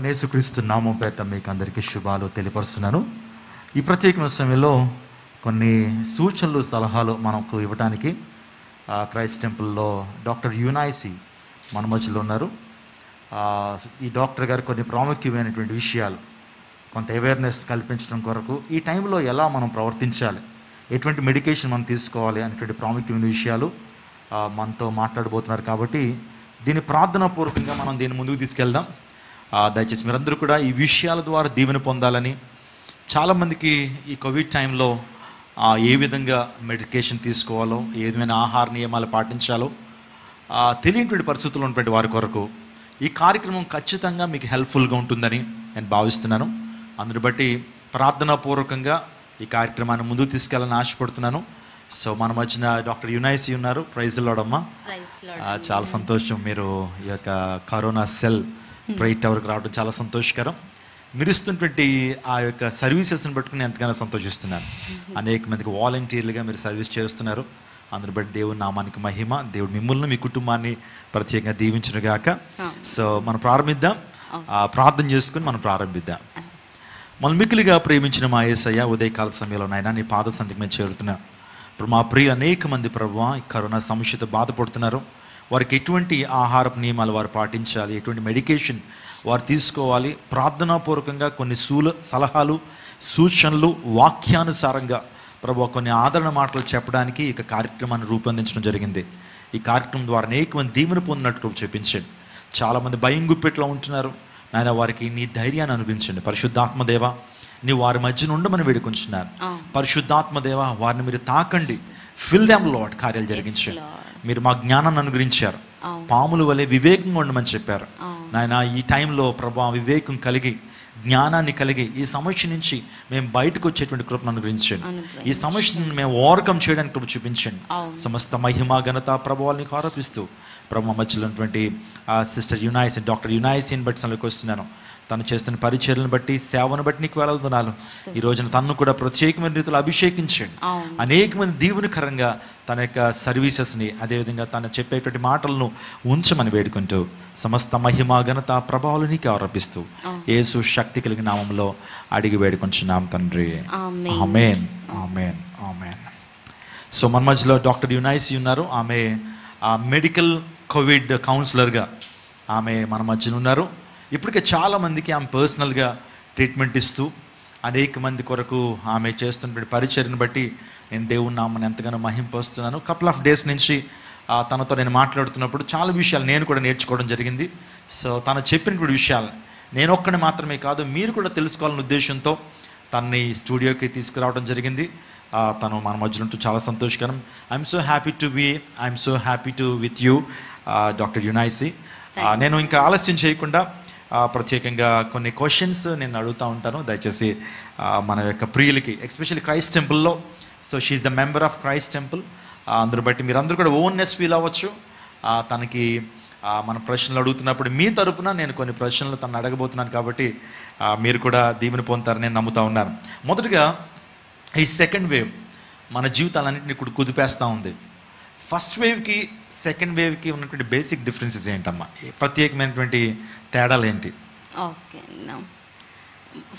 ప్రభువైన యేసుక్రీస్తు నామం పేరిట మీకు అందరికీ శుభాలు తెలియపరుస్తున్నాను. ఈ ప్రత్యేకమైన సమయంలో కొన్ని సూచనలు సలహాలు మనకు ఇవ్వడానికి క్రైస్ట్ టెంపుల్లో డాక్టర్ యునైసీ మన మధ్యలో ఉన్నారు. ఈ డాక్టర్ గారు కొన్ని ప్రాముఖ్యమైనటువంటి విషయాలు, కొంత అవేర్నెస్ కల్పించడం కొరకు ఈ టైంలో ఎలా మనం ప్రవర్తించాలి, ఎటువంటి మెడికేషన్ మనం తీసుకోవాలి అనేటువంటి ప్రాముఖ్యమైన విషయాలు మనతో మాట్లాడబోతున్నారు. కాబట్టి దీన్ని ప్రార్థనాపూర్వకంగా మనం దీన్ని ముందుకు తీసుకెళ్దాం. దయచేసి మీరందరూ కూడా ఈ విషయాల ద్వారా దీవెన పొందాలని, చాలామందికి ఈ కోవిడ్ టైంలో ఏ విధంగా మెడికేషన్ తీసుకోవాలో, ఏ విధమైన ఆహార నియమాలు పాటించాలో తెలియనటువంటి పరిస్థితుల్లో ఉన్నటువంటి వారి కొరకు ఈ కార్యక్రమం ఖచ్చితంగా మీకు హెల్ప్ఫుల్గా ఉంటుందని నేను భావిస్తున్నాను. అందుని బట్టి ప్రార్థనాపూర్వకంగా ఈ కార్యక్రమాన్ని ముందుకు తీసుకెళ్ళాలని ఆశపడుతున్నాను. సో మన మధ్యన డాక్టర్ యునైసీ ఉన్నారు. ప్రైజ్ లార్డ్ అమ్మా. చాలా సంతోషం, మీరు ఈ యొక్క కరోనా సెల్ ప్రైట్ టవర్కి రావడం చాలా సంతోషకరం. మీరు ఇస్తున్నటువంటి ఆ యొక్క సర్వీసెస్ని బట్టుకుని ఎంతగానో సంతోషిస్తున్నాను. అనేక మందికి వాలంటీర్లుగా మీరు సర్వీస్ చేస్తున్నారు. అందుని బట్టి దేవుని నామానికి మహిమ. దేవుడు మిమ్మల్ని, మీ కుటుంబాన్ని ప్రత్యేకంగా దీవించునుగాక. సో మనం ప్రారంభిద్దాం, ప్రార్థన చేసుకుని మనం ప్రారంభిద్దాం. మనం మిక్కిలిగా ప్రేమించిన మా యేసయ్య, ఉదయకాల సమయంలో నాయన నీ పాద సంధికి మేము చేరుతున్నాం. ఇప్పుడు మా ప్రియ అనేక మంది ప్రభువా ఈ కరోనా సమస్యతో బాధపడుతున్నారు. వారికి ఎటువంటి ఆహారపు నియమాలు వారు పాటించాలి, ఎటువంటి మెడికేషన్ వారు తీసుకోవాలి, ప్రార్థనాపూర్వకంగా కొన్ని సలహాలు, సూచనలు వాక్యానుసారంగా ప్రభు కొన్ని ఆదరణ మాటలు చెప్పడానికి ఈ కార్యక్రమాన్ని రూపొందించడం జరిగింది. ఈ కార్యక్రమం ద్వారా అనేక మంది దీవెన పొందినట్టు చూపించండి. చాలామంది భయం గుప్పెట్లో ఉంటున్నారు నాయన, వారికి నీ ధైర్యాన్ని అనుగ్రహించండి. పరిశుద్ధాత్మదేవ, నీ వారి మధ్యన ఉండమని వేడుకుంటున్నారు. పరిశుద్ధాత్మదేవ, వారిని మీరు తాకండి. ఫిల్ దెమ్ లార్డ్, కార్యాలు జరిగించండి. మీరు మా జ్ఞానాన్ని అనుగ్రహించారు. పాముల వలె వివేకంగా ఉండమని చెప్పారు నాయన. ఈ టైంలో ప్రభా వివేకం కలిగి, జ్ఞానాన్ని కలిగి ఈ సమస్య నుంచి మేము బయటకు వచ్చేటువంటి కృపను అనుగ్రహించండి. ఈ సమస్యను మేము ఓవర్కమ్ చేయడానికి కృప చూపించండి. సమస్త మహిమ ఘనత ప్రభావాలని ఆరోపిస్తూ ప్రభు మధ్యలో ఉన్నటువంటి సిస్టర్ యునైసీ, డాక్టర్ యునైసీని బట్టి సలకి వస్తున్నాను. తను చేస్తున్న పరిచర్యలను బట్టి, సేవను బట్టి నీకు వేలాదునాలు. ఈ రోజున తను కూడా ప్రత్యేకమైన రీతిలో అభిషేకించండి. అనేక మంది దీవెనకరంగా తన యొక్క సర్వీసెస్ని, అదేవిధంగా తను చెప్పేటువంటి మాటలను ఉంచమని వేడుకుంటూ సమస్త మహిమ ఘనత ప్రభావాలు నీకు ఆరోపిస్తూ యేసు శక్తి కలిగిన నామంలో అడిగి వేడుకుంటున్నాం తండ్రి. ఆమేన్, ఆమేన్, ఆమేన్. సో మన మధ్యలో డాక్టర్ యునైసీ ఉన్నారు. ఆమె మెడికల్ కోవిడ్ కౌన్సిలర్గా ఆమె మన మధ్యన ఉన్నారు. ఇప్పటికే చాలామందికి ఆమె పర్సనల్గా ట్రీట్మెంట్ ఇస్తూ అనేక మంది కొరకు ఆమె చేస్తున్న పరిచర్యను బట్టి నేను దేవుని నామని ఎంతగానో మహింపరుస్తున్నాను. కపుల్ ఆఫ్ డేస్ నుంచి తనతో నేను మాట్లాడుతున్నప్పుడు చాలా విషయాలు నేను కూడా నేర్చుకోవడం జరిగింది. సో తను చెప్పినటువంటి విషయాలు నేను ఒక్కడిని మాత్రమే కాదు, మీరు కూడా తెలుసుకోవాలనే ఉద్దేశంతో తనని స్టూడియోకి తీసుకురావడం జరిగింది. తను మన మధ్యలో ఉంటూ చాలా సంతోషకరం. I'm so happy to with you doctor యునైసీ. నేను ఇంకా ఆలస్యం చేయకుండా ప్రత్యేకంగా కొన్ని క్వశ్చన్స్ నేను అడుగుతూ ఉంటాను. దయచేసి మన యొక్క ప్రియులకి, ఎస్పెషల్లీ క్రైస్ట్ టెంపుల్లో, so she's the member of Christ temple. అందరూ బట్టి మీరు అందరూ కూడా ఓన్నెస్ ఫీల్ అవ్వచ్చు. తనకి మన ప్రశ్నలు అడుగుతున్నప్పుడు మీ తరపున నేను కొన్ని ప్రశ్నలు తను అడగబోతున్నాను. కాబట్టి మీరు కూడా దీవెన పొందుతారని నేను నమ్ముతా ఉన్నాను. మొదటగా ఈ సెకండ్ వేవ్ మన జీవితాలన్నింటినీ కూడా కుదిపేస్తూ ఉంది. ఫస్ట్ వేవ్కి సెకండ్ వేవ్కి ఉన్నటువంటి బేసిక్ డిఫరెన్సెస్ ఏంటమ్మా? ప్రత్యేకమైనటువంటి తేడాలు ఏంటి? ఓకే,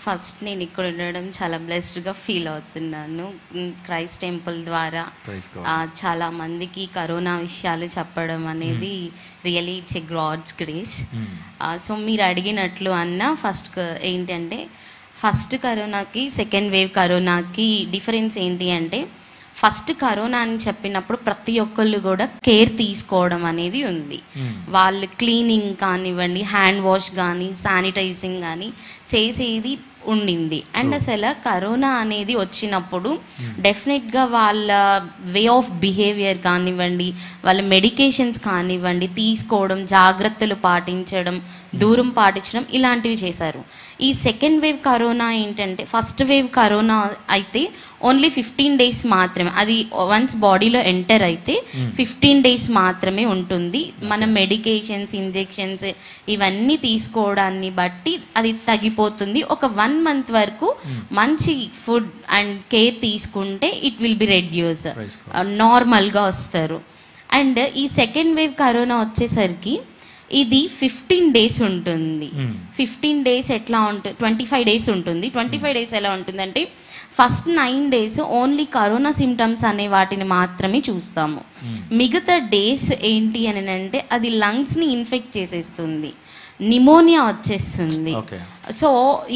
ఫస్ట్ నేను ఇక్కడ ఉండడం చాలా బ్లెస్డ్గా ఫీల్ అవుతున్నాను. క్రైస్ట్ టెంపుల్ ద్వారా చాలా మందికి కరోనా విషయాలు చెప్పడం అనేది really it's a God's grace. So మీరు అడిగినట్లు అన్న ఫస్ట్ ఏంటంటే, ఫస్ట్ కరోనాకి సెకండ్ వేవ్ కరోనాకి డిఫరెన్స్ ఏంటి అంటే, ఫస్ట్ కరోనా అని చెప్పినప్పుడు ప్రతి ఒక్కళ్ళు కూడా కేర్ తీసుకోవడం అనేది ఉంది. వాళ్ళు క్లీనింగ్ కానివ్వండి, హ్యాండ్ వాష్ కానీ, శానిటైజింగ్ కానీ చేసేది ఉండింది. అండ్ అసలు కరోనా అనేది వచ్చినప్పుడు డెఫినెట్గా వాళ్ళ వే ఆఫ్ బిహేవియర్ కానివ్వండి, వాళ్ళ మెడికేషన్స్ కానివ్వండి తీసుకోవడం, జాగ్రత్తలు పాటించడం, దూరం పాటించడం ఇలాంటివి చేశారు. ఈ సెకండ్ వేవ్ కరోనా ఏంటంటే, ఫస్ట్ వేవ్ కరోనా అయితే ఓన్లీ 15 days మాత్రమే, అది వన్స్ బాడీలో ఎంటర్ అయితే 15 days మాత్రమే ఉంటుంది. మన మెడికేషన్స్, ఇంజెక్షన్స్ ఇవన్నీ తీసుకోవడాన్ని బట్టి అది తగ్గిపోతుంది. ఒక 1 month వరకు మంచి ఫుడ్ అండ్ కేర్ తీసుకుంటే ఇట్ విల్ బి రెడ్యూస్, నార్మల్గా వస్తారు. అండ్ ఈ సెకండ్ వేవ్ కరోనా వచ్చేసరికి ఇది 15 days ఉంటుంది. 15 days ఎట్లా ఉంటుంది, 25 days ఉంటుంది. 25 days ఎలా ఉంటుందంటే first 9 days only corona symptoms అనే వాటిని మాత్రమే చూస్తాము. మిగతా డేస్ ఏంటి అని అంటే అది లంగ్స్ని ఇన్ఫెక్ట్ చేసేస్తుంది, నిమోనియా వచ్చేస్తుంది. సో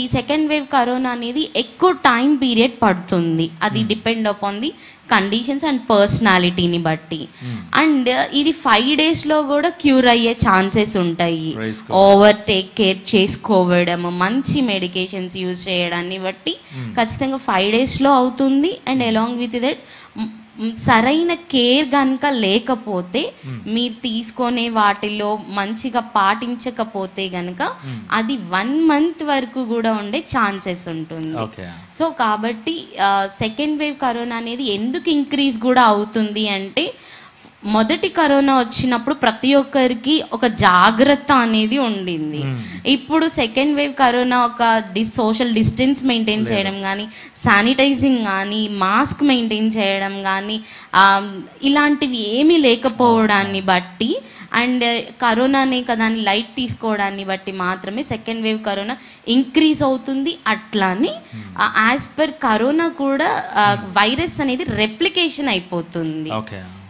ఈ సెకండ్ వేవ్ కరోనా అనేది ఎక్కువ టైం పీరియడ్ పడుతుంది. అది depend upon the conditions and పర్సనాలిటీని బట్టి. అండ్ ఇది 5 daysలో కూడా క్యూర్ అయ్యే ఛాన్సెస్ ఉంటాయి. ఓవర్ టేక్ కేర్ చేసుకోవడం, మంచి మెడికేషన్స్ యూజ్ చేయడాన్ని బట్టి ఖచ్చితంగా 5 daysలో అవుతుంది. అండ్ అలాంగ్ విత్ దట్ సరైన కేర్ కనుక లేకపోతే, మీరు తీసుకునే వాటిలో మంచిగా పాటించకపోతే కనుక అది 1 month వరకు కూడా ఉండే ఛాన్సెస్ ఉంటుంది. సో కాబట్టి సెకండ్ వేవ్ కరోనా అనేది ఎందుకు ఇంక్రీజ్ కూడా అవుతుంది అంటే, మొదటి కరోనా వచ్చినప్పుడు ప్రతి ఒక్కరికి ఒక జాగ్రత్త అనేది ఉండింది. ఇప్పుడు సెకండ్ వేవ్ కరోనా ఒక సోషల్ డిస్టెన్స్ మెయింటైన్ చేయడం కానీ, శానిటైజింగ్ కానీ, మాస్క్ మెయింటైన్ చేయడం కానీ ఇలాంటివి ఏమీ లేకపోవడాన్ని బట్టి, అండ్ కరోనానే కదా అని లైట్ తీసుకోవడాన్ని బట్టి మాత్రమే సెకండ్ వేవ్ కరోనా ఇంక్రీజ్ అవుతుంది. అట్లానే యాజ్ పర్ కరోనా కూడా వైరస్ అనేది రెప్లికేషన్ అయిపోతుంది.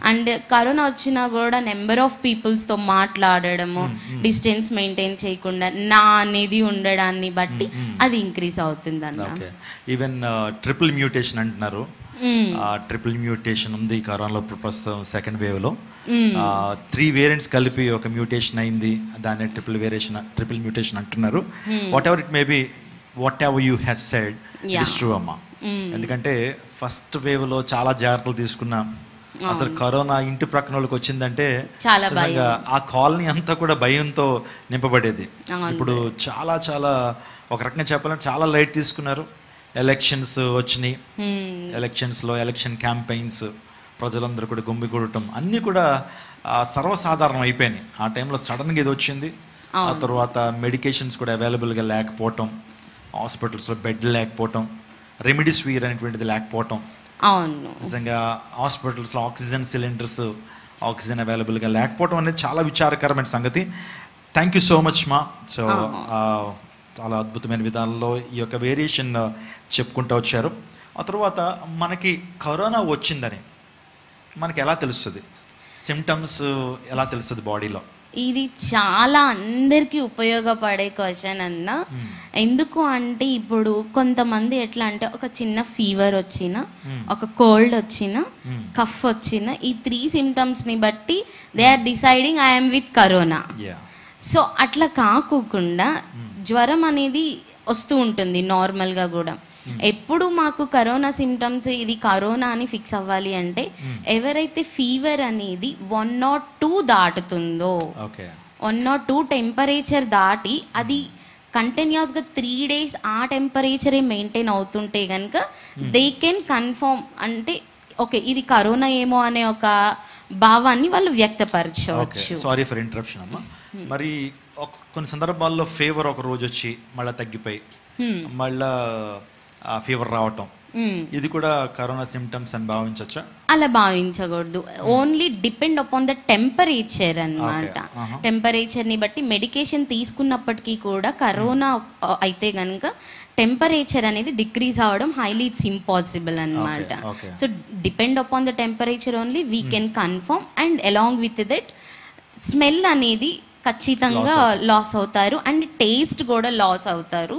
అండ్ కరోనా వచ్చినా కూడా నెంబర్ ఆఫ్ పీపుల్స్తో మాట్లాడడము, డిస్టెన్స్ మెయింటైన్ చేయకుండా నా అనేది ఉండడాన్ని బట్టి అది ఇంక్రీజ్ అవుతుంది అన్న. ఈవెన్ ట్రిపుల్ మ్యూటేషన్ అంటున్నారు. ట్రిపుల్ మ్యూటేషన్ ఉంది కరోనాలో ప్రస్తుతం సెకండ్ వేవ్లో. 3 వేరియంట్స్ కలిపి ఒక మ్యూటేషన్ అయింది, దాన్ని ట్రిపుల్ మ్యూటేషన్ అంటున్నారు. What ever it may be, what ever you have said it's true అమ్మా. ఎందుకంటే ఫస్ట్ వేవ్లో చాలా జాగ్రత్తలు తీసుకున్నాం. అసలు కరోనా ఇంటి ప్రక్కన వాళ్ళకి వచ్చిందంటే ఆ కాలనీ అంతా కూడా భయంతో నింపబడేది. ఇప్పుడు చాలా చాలా ఒక రకంగా చెప్పాలంటే చాలా లైట్ తీసుకున్నారు. ఎలక్షన్స్ వచ్చినాయి, ఎలక్షన్స్లో ఎలక్షన్ క్యాంపెయిన్స్, ప్రజలందరూ కూడా గుమ్మికూడటం అన్నీ కూడా సర్వసాధారణం అయిపోయినాయి. ఆ టైంలో సడన్గా ఇది వచ్చింది. ఆ తర్వాత మెడికేషన్స్ కూడా అవైలబుల్గా లేకపోవటం, హాస్పిటల్స్లో బెడ్ లేకపోవటం, రెమిడిసివిర్ అనేటువంటిది లేకపోవటం, నిజంగా హాస్పిటల్స్లో ఆక్సిజన్ సిలిండర్స్, ఆక్సిజన్ అవైలబుల్గా లేకపోవడం అనేది చాలా విచారకరమైన సంగతి. థ్యాంక్ యూ సో మచ్ మా. సో చాలా అద్భుతమైన విధానంలో ఈ యొక్క వేరియేషన్ చెప్పుకుంటూ వచ్చారు. ఆ తర్వాత మనకి కరోనా వచ్చిందని మనకి ఎలా తెలుస్తుంది, సిమ్టమ్స్ ఎలా తెలుస్తుంది బాడీలో? ఇది చాలా అందరికీ ఉపయోగపడే క్వశ్చన్ అన్న. ఎందుకు అంటే ఇప్పుడు కొంతమంది ఎట్లా అంటే ఒక చిన్న ఫీవర్ వచ్చినా, ఒక కోల్డ్ వచ్చినా, కఫ్ వచ్చినా, ఈ 3 symptomsని బట్టి they are deciding I'm with corona. So అట్లా కాకుండా జ్వరం అనేది వస్తూ ఉంటుంది నార్మల్గా కూడా. ఎప్పుడు మాకు కరోనా సిమ్టమ్స్ ఇది కరోనా అని ఫిక్స్ అవ్వాలి అంటే ఎవరైతే ఫీవర్ అనేది 102 దాటుతుందో, 102 టెంపరేచర్ దాటి అది కంటిన్యూస్గా 3 days ఆ టెంపరేచరే మెయింటైన్ అవుతుంటే కనుక దే కెన్ కన్ఫర్మ్ అంటే ఓకే ఇది కరోనా ఏమో అనే ఒక భావాన్ని వాళ్ళు వ్యక్తపరచవచ్చు. సారీ ఫర్ ఇంటరప్షన్ అమ్మా. మరి కొన్ని సందర్భాల్లో ఫీవర్ ఒక రోజు వచ్చి మళ్ళీ తగ్గిపోయి మళ్ళా ఫీవర్ రావటం, ఇది కూడా కరోనా సిమ్టమ్స్ అని భావించవచ్చా? అలా భావించకూడదు. Only depend upon the temperature అన్నమాట. టెంపరేచర్ని బట్టి మెడికేషన్ తీసుకున్నప్పటికీ కూడా కరోనా అయితే కనుక టెంపరేచర్ అనేది డిక్రీజ్ అవ్వడం హైలీ ఇట్స్ ఇంపాసిబుల్ అన్నమాట. So depend upon the temperature only we can confirm. And along with that smell అనేది ఖచ్చితంగా లాస్ అవుతారు అండ్ టేస్ట్ కూడా లాస్ అవుతారు.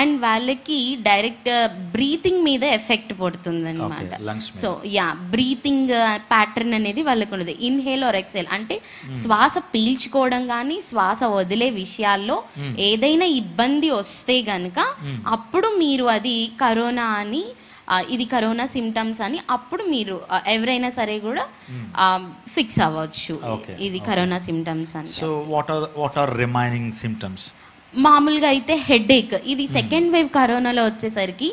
అండ్ వాళ్ళకి డైరెక్ట్ బ్రీతింగ్ మీద ఎఫెక్ట్ పడుతుంది అనమాట. సో బ్రీతింగ్ ప్యాటర్న్ అనేది వాళ్ళకు ఉండదు. ఇన్హేల్ ఆర్ ఎక్సేల్ అంటే శ్వాస పీల్చుకోవడం కానీ శ్వాస వదిలే విషయాల్లో ఏదైనా ఇబ్బంది వస్తే గనక అప్పుడు మీరు అది కరోనా అని, ఇది కరోనా సిమ్టమ్స్ అని అప్పుడు మీరు ఎవరైనా సరే కూడా ఫిక్స్ అవ్వచ్చు ఇది కరోనా సిమ్టమ్స్ అని. So what are remaining symptoms? మామూలుగా అయితే హెడేక్, ఇది సెకండ్ వేవ్ కరోనాలో వచ్చేసరికి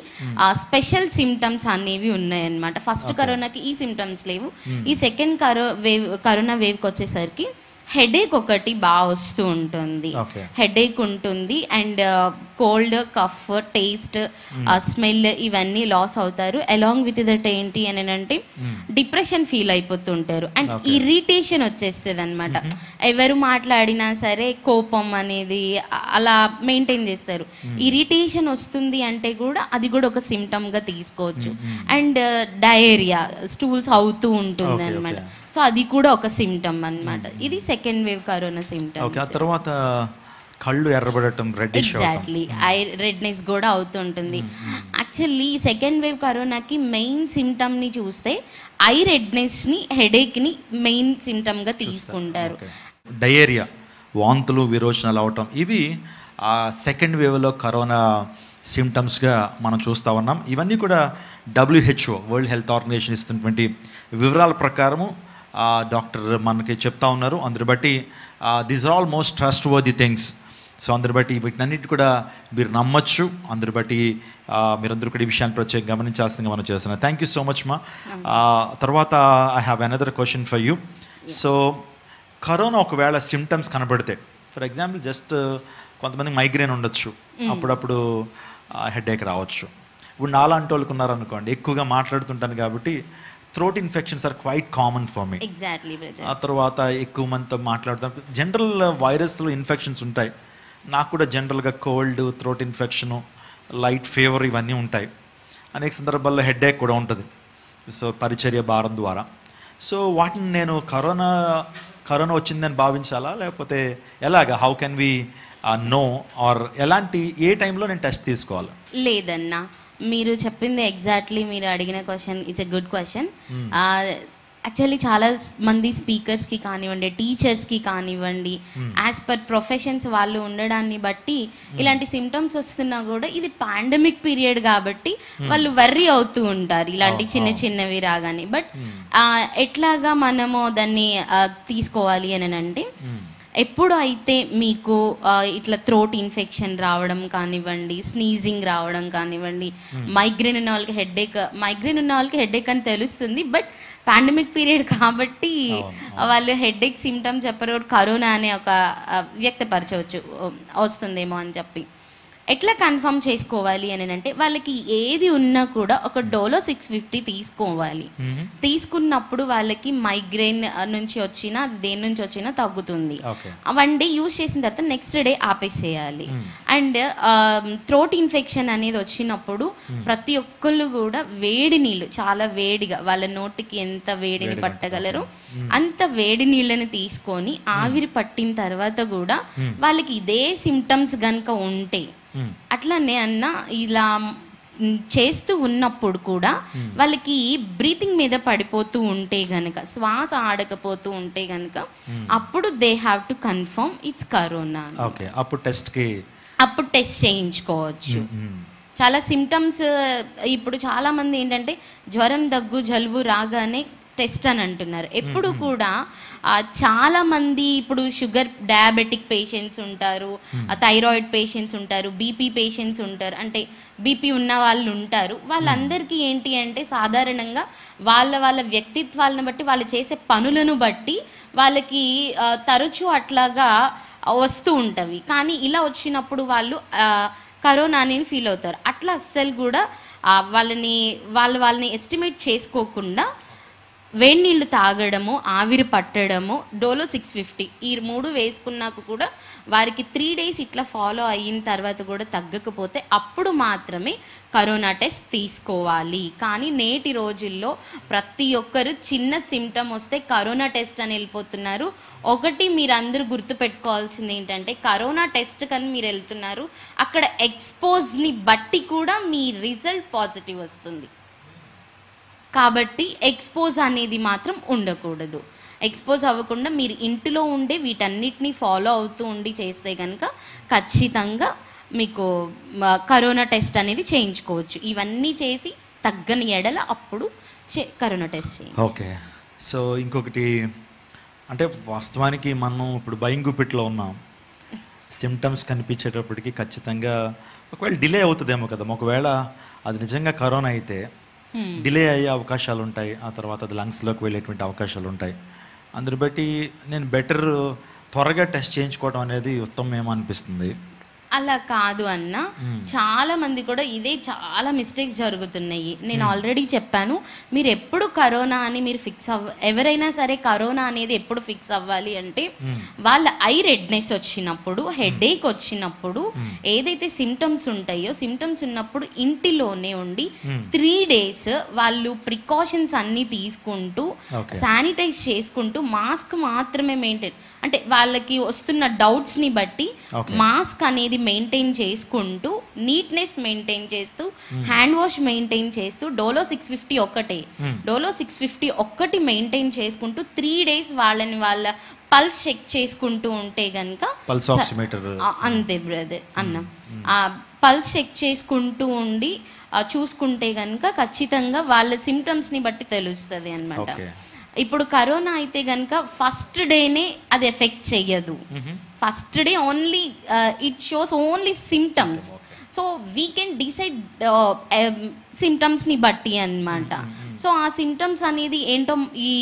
స్పెషల్ సిమ్టమ్స్ అనేవి ఉన్నాయన్నమాట. ఫస్ట్ కరోనాకి ఈ సిమ్టమ్స్ లేవు. ఈ సెకండ్ కరోనా వేవ్కి వచ్చేసరికి హెడేక్ ఒకటి బాగా వస్తూ ఉంటుంది, హెడేక్ ఉంటుంది, and cold, cough, taste, smell ఇవన్నీ లాస్ అవుతారు. అలాంగ్ విత్ దట్ ఏంటి అని అంటే డిప్రెషన్ ఫీల్ అయిపోతుంటారు, అండ్ ఇరిటేషన్ వచ్చేస్తుంది అనమాట. ఎవరు మాట్లాడినా సరే కోపం అనేది అలా మెయింటైన్ చేస్తారు. ఇరిటేషన్ వస్తుంది అంటే కూడా అది కూడా ఒక సిమ్టమ్గా తీసుకోవచ్చు. అండ్ డయేరియా, స్టూల్స్ అవుతూ ఉంటుంది అనమాట. సో అది కూడా ఒక సిమ్టమ్ అన్నమాట. ఇది సెకండ్ వేవ్ కరోనా సిమ్టమ్. తర్వాత కళ్ళు ఎర్రబడటం, ఎగ్జాక్ట్లీ ఐ రెడ్నెస్ కూడా అవుతుంటుంది. యాక్చువల్లీ సెకండ్ వేవ్ కరోనాకి మెయిన్ సిమ్టమ్ని చూస్తే ఐ రెడ్నెస్ని, హెడేక్ని మెయిన్ సిమ్టమ్గా తీసుకుంటారు. డయేరియా, వాంతులు, విరోచనాలు అవటం, ఇవి ఆ సెకండ్ వేవ్లో కరోనా సిమ్టమ్స్గా మనం చూస్తూ ఉన్నాం. ఇవన్నీ కూడా WHO, వరల్డ్ హెల్త్ ఆర్గనైజేషన్ ఇస్తున్నటువంటి వివరాల ప్రకారము డాక్టర్ మనకి చెప్తా ఉన్నారు. అందుని బట్టి these are almost trustworthy things. So అందరి బట్టి వీటినన్నిటి కూడా మీరు నమ్మచ్చు. అందరి బట్టి మీరందరూ కూడా ఈ విషయాన్ని ప్రత్యేకంగా గమనించాల్సిందిగా మనం చేస్తున్నాం. థ్యాంక్ యూ సో మచ్ మా. తర్వాత I have another question for you. So corona ఒకవేళ సిమ్టమ్స్ కనబడితే, ఫర్ ఎగ్జాంపుల్ జస్ట్ కొంతమంది మైగ్రేన్ ఉండొచ్చు, అప్పుడప్పుడు హెడేక్ రావచ్చు. ఇప్పుడు నాలాంటి వాళ్ళకు ఉన్నారనుకోండి, ఎక్కువగా మాట్లాడుతుంటాను కాబట్టి throat infections are quite common for me. ఆ తర్వాత ఎక్కువ మందితో మాట్లాడుతాం. జనరల్ వైరస్లో ఇన్ఫెక్షన్స్ ఉంటాయి. నాకు కూడా జనరల్గా cold, throat infection, light fever ఇవన్నీ ఉంటాయి. అనేక సందర్భాల్లో హెడేక్ కూడా ఉంటుంది, సో పరిచర్య భారం ద్వారా. సో వాటిని నేను కరోనా వచ్చిందని భావించాలా, లేకపోతే ఎలాగా, how can we know, or ఎలాంటి ఏ టైంలో నేను టెస్ట్ తీసుకోవాలి? లేదన్నా, మీరు చెప్పింది ఎగ్జాక్ట్లీ, మీరు అడిగిన question it's a good question. Actually చాలా మంది స్పీకర్స్కి కానివ్వండి, టీచర్స్కి కానివ్వండి, యాజ్ పర్ ప్రొఫెషన్స్ వాళ్ళు ఉండడాన్ని బట్టి ఇలాంటి సిమ్టమ్స్ వస్తున్నా కూడా ఇది పాండమిక్ పీరియడ్ కాబట్టి వాళ్ళు వర్రీ అవుతూ ఉంటారు ఇలాంటి చిన్న చిన్నవి రాగానే. బట్ ఎట్లాగా మనము దాన్ని తీసుకోవాలి అని అంటే, ఎప్పుడు అయితే మీకు ఇట్లా థ్రోట్ ఇన్ఫెక్షన్ రావడం కానివ్వండి, స్నీజింగ్ రావడం కానివ్వండి, మైగ్రేన్ ఉన్న వాళ్ళకి హెడేక్ అని తెలుస్తుంది. బట్ పాండమిక్ పీరియడ్ కాబట్టి వాళ్ళు హెడేక్ సిమ్టమ్ చెప్పరు, కరోనా అనే ఒక వ్యక్తపరచవచ్చు వస్తుందేమో అని చెప్పి. ఎట్లా కన్ఫర్మ్ చేసుకోవాలి అని అంటే, వాళ్ళకి ఏది ఉన్నా కూడా ఒక డోలో 650 తీసుకోవాలి. తీసుకున్నప్పుడు వాళ్ళకి మైగ్రేన్ నుంచి వచ్చినా దేని నుంచి వచ్చినా తగ్గుతుంది. 1 డే యూజ్ చేసిన తర్వాత నెక్స్ట్ డే ఆపేసేయాలి. అండ్ థ్రోట్ ఇన్ఫెక్షన్ అనేది వచ్చినప్పుడు ప్రతి ఒక్కళ్ళు కూడా వేడి నీళ్ళు, చాలా వేడిగా వాళ్ళ నోటికి ఎంత వేడిని పట్టగలరు అంత వేడి నీళ్ళని తీసుకొని ఆవిరి పట్టిన తర్వాత కూడా వాళ్ళకి ఇదే సిమ్టమ్స్ గనుక ఉంటే, అట్లనే అన్న ఇలా చేస్తూ ఉన్నప్పుడు కూడా వాళ్ళకి బ్రీతింగ్ మీద పడిపోతూ ఉంటే గనక, శ్వాస ఆడకపోతూ ఉంటే గనక, అప్పుడు they have to confirm it's corona. అప్పుడు టెస్ట్ చేయించుకోవచ్చు. చాలా సిమ్టమ్స్ ఇప్పుడు చాలా మంది ఏంటంటే జ్వరం, దగ్గు, జలుబు రాగానే టెస్ట్ అని అంటున్నారు. ఎప్పుడు కూడా చాలా మంది ఇప్పుడు షుగర్, డయాబెటిక్ పేషెంట్స్ ఉంటారు, థైరాయిడ్ పేషెంట్స్ ఉంటారు, బీపీ పేషెంట్స్ ఉంటారు, అంటే బీపీ ఉన్న వాళ్ళు ఉంటారు. వాళ్ళందరికీ ఏంటి అంటే సాధారణంగా వాళ్ళ వ్యక్తిత్వాలను బట్టి, వాళ్ళు చేసే పనులను బట్టి వాళ్ళకి తరచూ అట్లాగా వస్తూ ఉంటవి. కానీ ఇలా వచ్చినప్పుడు వాళ్ళు కరోనా అని ఫీల్ అవుతారు. అట్లా అస్సలు కూడా వాళ్ళని ఎస్టిమేట్ చేసుకోకుండా వేడి నీళ్ళు తాగడము, ఆవిరి పట్టడము, డోలో 650 ఈ 3 వేసుకున్నాక కూడా వారికి 3 days ఇట్లా ఫాలో అయిన తర్వాత కూడా తగ్గకపోతే అప్పుడు మాత్రమే కరోనా టెస్ట్ తీసుకోవాలి. కానీ నేటి రోజుల్లో ప్రతి ఒక్కరు చిన్న సిమ్టమ్ వస్తే కరోనా టెస్ట్ అని వెళ్ళిపోతున్నారు. ఒకటి మీరందరూ గుర్తుపెట్టుకోవాల్సింది ఏంటంటే, కరోనా టెస్ట్ కానీ మీరు వెళ్తున్నారు, అక్కడ ఎక్స్పోజ్ని బట్టి కూడా మీ రిజల్ట్ పాజిటివ్ వస్తుంది. కాబట్టి ఎక్స్పోజ్ అనేది మాత్రం ఉండకూడదు. ఎక్స్పోజ్ అవ్వకుండా మీరు ఇంటిలో ఉండే వీటన్నిటిని ఫాలో అవుతూ ఉండి చేస్తే కనుక ఖచ్చితంగా మీకు కరోనా టెస్ట్ అనేది చేయించుకోవచ్చు. ఇవన్నీ చేసి తగ్గని ఎడల అప్పుడు కరోనా టెస్ట్ చేయండి. ఓకే. సో ఇంకొకటి అంటే, వాస్తవానికి మనం ఇప్పుడు భయంగుపిట్లో ఉన్నాం. సిమ్టమ్స్ కనిపించేటప్పటికి ఖచ్చితంగా ఒకవేళ డిలే అవుతుందేమో కదా, ఒకవేళ అది నిజంగా కరోనా అయితే డిలే అయ్యే అవకాశాలు ఉంటాయి. ఆ తర్వాత అది లంగ్స్లోకి వెళ్ళేటువంటి అవకాశాలు ఉంటాయి. అందుని బట్టి నేను బెటర్ త్వరగా టెస్ట్ చేయించుకోవడం అనేది ఉత్తమమేమో అనిపిస్తుంది. అలా కాదు అన్న, చాలా మంది కూడా ఇదే చాలా మిస్టేక్స్ జరుగుతున్నాయి. నేను ఆల్రెడీ చెప్పాను, మీరు ఎప్పుడు కరోనా అని మీరు ఎవరైనా సరే కరోనా అనేది ఎప్పుడు ఫిక్స్ అవ్వాలి అంటే వాళ్ళ ఐ రెడ్నెస్ వచ్చినప్పుడు, హెడేక్ వచ్చినప్పుడు, ఏదైతే సిమ్టమ్స్ ఉంటాయో సిమ్టమ్స్ ఉన్నప్పుడు ఇంటిలోనే ఉండి 3 days వాళ్ళు ప్రికాషన్స్ అన్నీ తీసుకుంటూ శానిటైజ్ చేసుకుంటూ మాస్క్ మాత్రమే మెయింటైన్, అంటే వాళ్ళకి వస్తున్న డౌట్స్ని బట్టి మాస్క్ అనేది మెయింటైన్ చేసుకుంటూ, నీట్నెస్ మెయింటైన్ చేస్తూ, హ్యాండ్ వాష్ మెయింటైన్ చేస్తూ, డోలో 650 ఒక్కటి మెయింటైన్ చేసుకుంటూ 3 days వాళ్ళని వాళ్ళ పల్స్ చెక్ చేసుకుంటూ ఉంటే గనక, అంతే బ్రదర్ అన్న, పల్స్ చెక్ చేసుకుంటూ ఉండి చూసుకుంటే గనక ఖచ్చితంగా వాళ్ళ సిమ్టమ్స్ని బట్టి తెలుస్తుంది అన్నమాట. ఇప్పుడు కరోనా అయితే కనుక ఫస్ట్ డేనే అది ఎఫెక్ట్ చెయ్యదు. First day only it shows only symptoms. So we can decide సిమ్టమ్స్ని బట్టి అన్నమాట. సో ఆ సిమ్టమ్స్ అనేది ఏంటో ఈ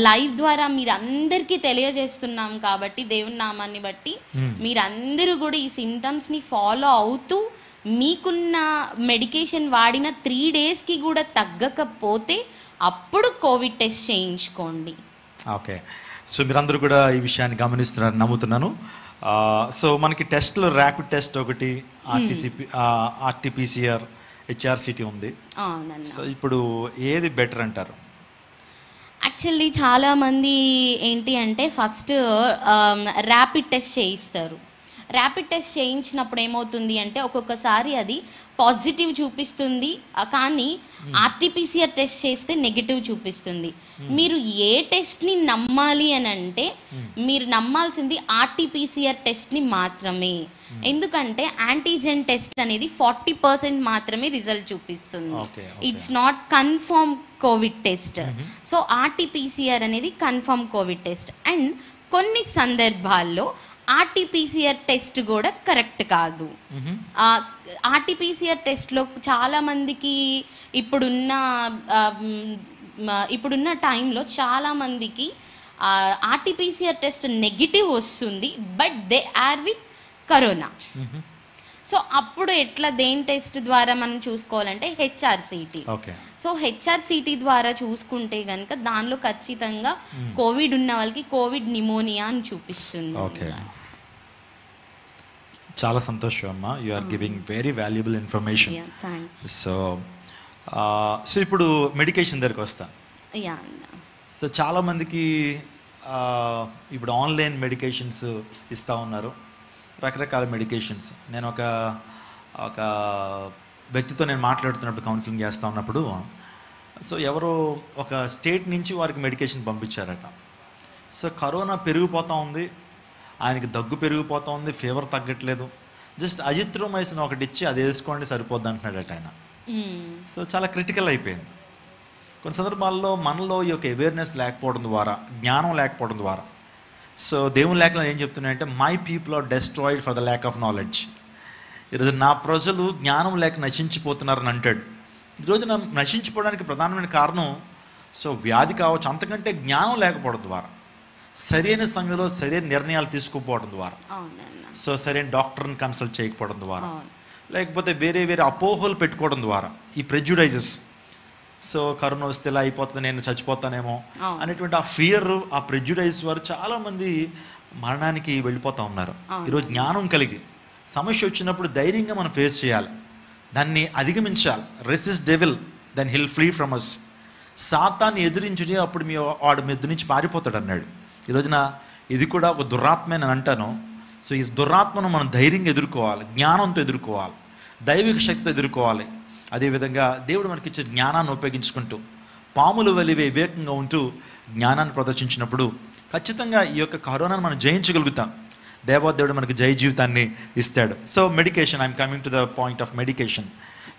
లైవ్ ద్వారా మీరు అందరికీ తెలియజేస్తున్నాం కాబట్టి, దేవుని నామాన్ని బట్టి మీరందరూ కూడా ఈ సిమ్టమ్స్ని ఫాలో అవుతూ మీకున్న మెడికేషన్ వాడిన 3 daysకి కూడా తగ్గకపోతే అప్పుడు కోవిడ్ టెస్ట్ చేయించుకోండి. ఓకే, సో మీరందరూ కూడా ఈ విషయాన్ని గమనిస్తున్నారు నమ్ముతున్నాను. సో మనకి టెస్ట్లో ర్యాపిడ్ టెస్ట్ ఒకటి, ఆర్టీపీసీఆర్, హెచ్ఆర్సిటీ ఉంది. సో ఇప్పుడు ఏది బెటర్ అంటారు? యాక్చువల్లీ చాలామంది ఏంటి అంటే ఫస్ట్ ర్యాపిడ్ టెస్ట్ చేయిస్తారు. ర్యాపిడ్ టెస్ట్ చేయించినప్పుడు ఏమవుతుంది అంటే ఒక్కొక్కసారి అది పాజిటివ్ చూపిస్తుంది, కానీ ఆర్టీపీసీఆర్ టెస్ట్ చేస్తే నెగిటివ్ చూపిస్తుంది. మీరు ఏ టెస్ట్ని నమ్మాలి అని అంటే మీరు నమ్మాల్సింది ఆర్టీపీసీఆర్ టెస్ట్ని మాత్రమే. ఎందుకంటే యాంటీజెన్ టెస్ట్ అనేది 40% మాత్రమే రిజల్ట్ చూపిస్తుంది. It's not confirm covid test. So RTPCR అనేది కన్ఫర్మ్ కోవిడ్ టెస్ట్. అండ్ కొన్ని సందర్భాల్లో ఆర్టీపీసీఆర్ టెస్ట్ కూడా కరెక్ట్ కాదు. ఆర్టీపీసీఆర్ టెస్ట్లో చాలామందికి ఇప్పుడున్న టైంలో చాలామందికి ఆర్టీపీసీఆర్ టెస్ట్ నెగిటివ్ వస్తుంది, but they are with corona. So అప్పుడు ఎట్లా దేని టెస్ట్ ద్వారా మనం చూసుకోవాలంటే హెచ్ఆర్సిటీ. సో హెచ్ఆర్సిటీ ద్వారా చూసుకుంటే కనుక దానిలో ఖచ్చితంగా కోవిడ్ ఉన్న వాళ్ళకి కోవిడ్ నిమోనియా అని చూపిస్తుంది. చాలా సంతోషం అమ్మా, you are giving very valuable information. So ఇప్పుడు మెడికేషన్ దగ్గరికి వస్తాను. సో చాలామందికి ఇప్పుడు ఆన్లైన్ మెడికేషన్స్ ఇస్తూ ఉన్నారు, రకరకాల మెడికేషన్స్. నేను ఒక వ్యక్తితో నేను మాట్లాడుతున్నప్పుడు, కౌన్సిలింగ్ చేస్తూ ఉన్నప్పుడు, సో ఎవరో ఒక స్టేట్ నుంచి వారికి మెడికేషన్ పంపించారట. సో కరోనా పెరిగిపోతూ ఉంది, ఆయనకి దగ్గు పెరిగిపోతూ ఉంది, ఫీవర్ తగ్గట్లేదు, జస్ట్ అజిత్రోమైసిన్ ఒకటి ఇచ్చి అది వేసుకోండి సరిపోద్ది అంటున్నాడట ఆయన. సో చాలా క్రిటికల్ అయిపోయింది. కొన్ని సందర్భాల్లో మనలో ఈ యొక్క అవేర్నెస్ లేకపోవడం ద్వారా, జ్ఞానం లేకపోవడం ద్వారా, సో దేవుని లేఖలో ఏం చెప్తున్నాయంటే my people are destroyed for the lack of knowledge. ఈరోజు నా ప్రజలు జ్ఞానం లేక నశించిపోతున్నారని అంటాడు. ఈరోజు నశించిపోవడానికి ప్రధానమైన కారణం సో వ్యాధి కావచ్చు, అంతకంటే జ్ఞానం లేకపోవడం ద్వారా, సరైన సమయంలో సరైన నిర్ణయాలు తీసుకోకపోవడం ద్వారా, సో సరైన డాక్టర్ని కన్సల్ట్ చేయకపోవడం ద్వారా, లేకపోతే వేరే వేరే అపోహలు పెట్టుకోవడం ద్వారా, ఈ ప్రెజుడైజెస్, సో కరోనా వస్తే ఇలా అయిపోతుంది, నేను చచ్చిపోతానేమో అనేటువంటి ఆ ఫియర్, ఆ ప్రెజుడైజ్ వారు చాలామంది మరణానికి వెళ్ళిపోతూ ఉన్నారు. ఈరోజు జ్ఞానం కలిగి సమస్య వచ్చినప్పుడు ధైర్యంగా మనం ఫేస్ చేయాలి, దాన్ని అధిగమించాలి. Resist devil then he'll free from us. సాతాన్ని ఎదిరించుని అప్పుడు వాడు మీ ఎదురు నుంచి పారిపోతాడు అన్నాడు. ఈ రోజున ఇది కూడా ఒక దురాత్మే అని అంటాను. సో ఈ దురాత్మను మనం ధైర్యంగా ఎదుర్కోవాలి, జ్ఞానంతో ఎదుర్కోవాలి, దైవిక శక్తితో ఎదుర్కోవాలి. అదేవిధంగా దేవుడు మనకి ఇచ్చే జ్ఞానాన్ని ఉపయోగించుకుంటూ పాములు వలివే వివేకంగా ఉంటూ జ్ఞానాన్ని ప్రదర్శించినప్పుడు ఖచ్చితంగా ఈ యొక్క కరోనాను మనం జయించగలుగుతాం. దేవదేవుడు మనకి జయ జీవితాన్ని ఇస్తాడు. So medication, I'm coming to the point of medication.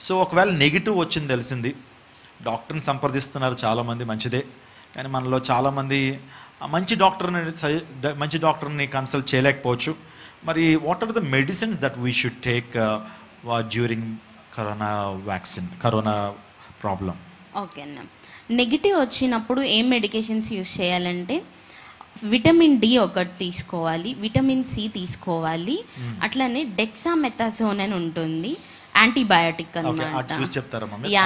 So ఒకవేళ నెగిటివ్ వచ్చింది తెలిసింది, డాక్టర్ని సంప్రదిస్తున్నారు చాలామంది, మంచిదే. కానీ మనలో చాలామంది మంచి డాక్టర్ని కన్సల్ట్ చేయలేకపోవచ్చు. మరి what are the medicines that we should take during corona problem? Okay అన్న, నెగిటివ్ వచ్చినప్పుడు ఏం మెడికేషన్స్ యూజ్ చేయాలంటే విటమిన్ డి ఒకటి తీసుకోవాలి, విటమిన్ సి తీసుకోవాలి, అట్లనే డెక్సామెథాజోన్ అని ఉంటుంది, యాంటీబయాటిక్ అన్నమాట. యా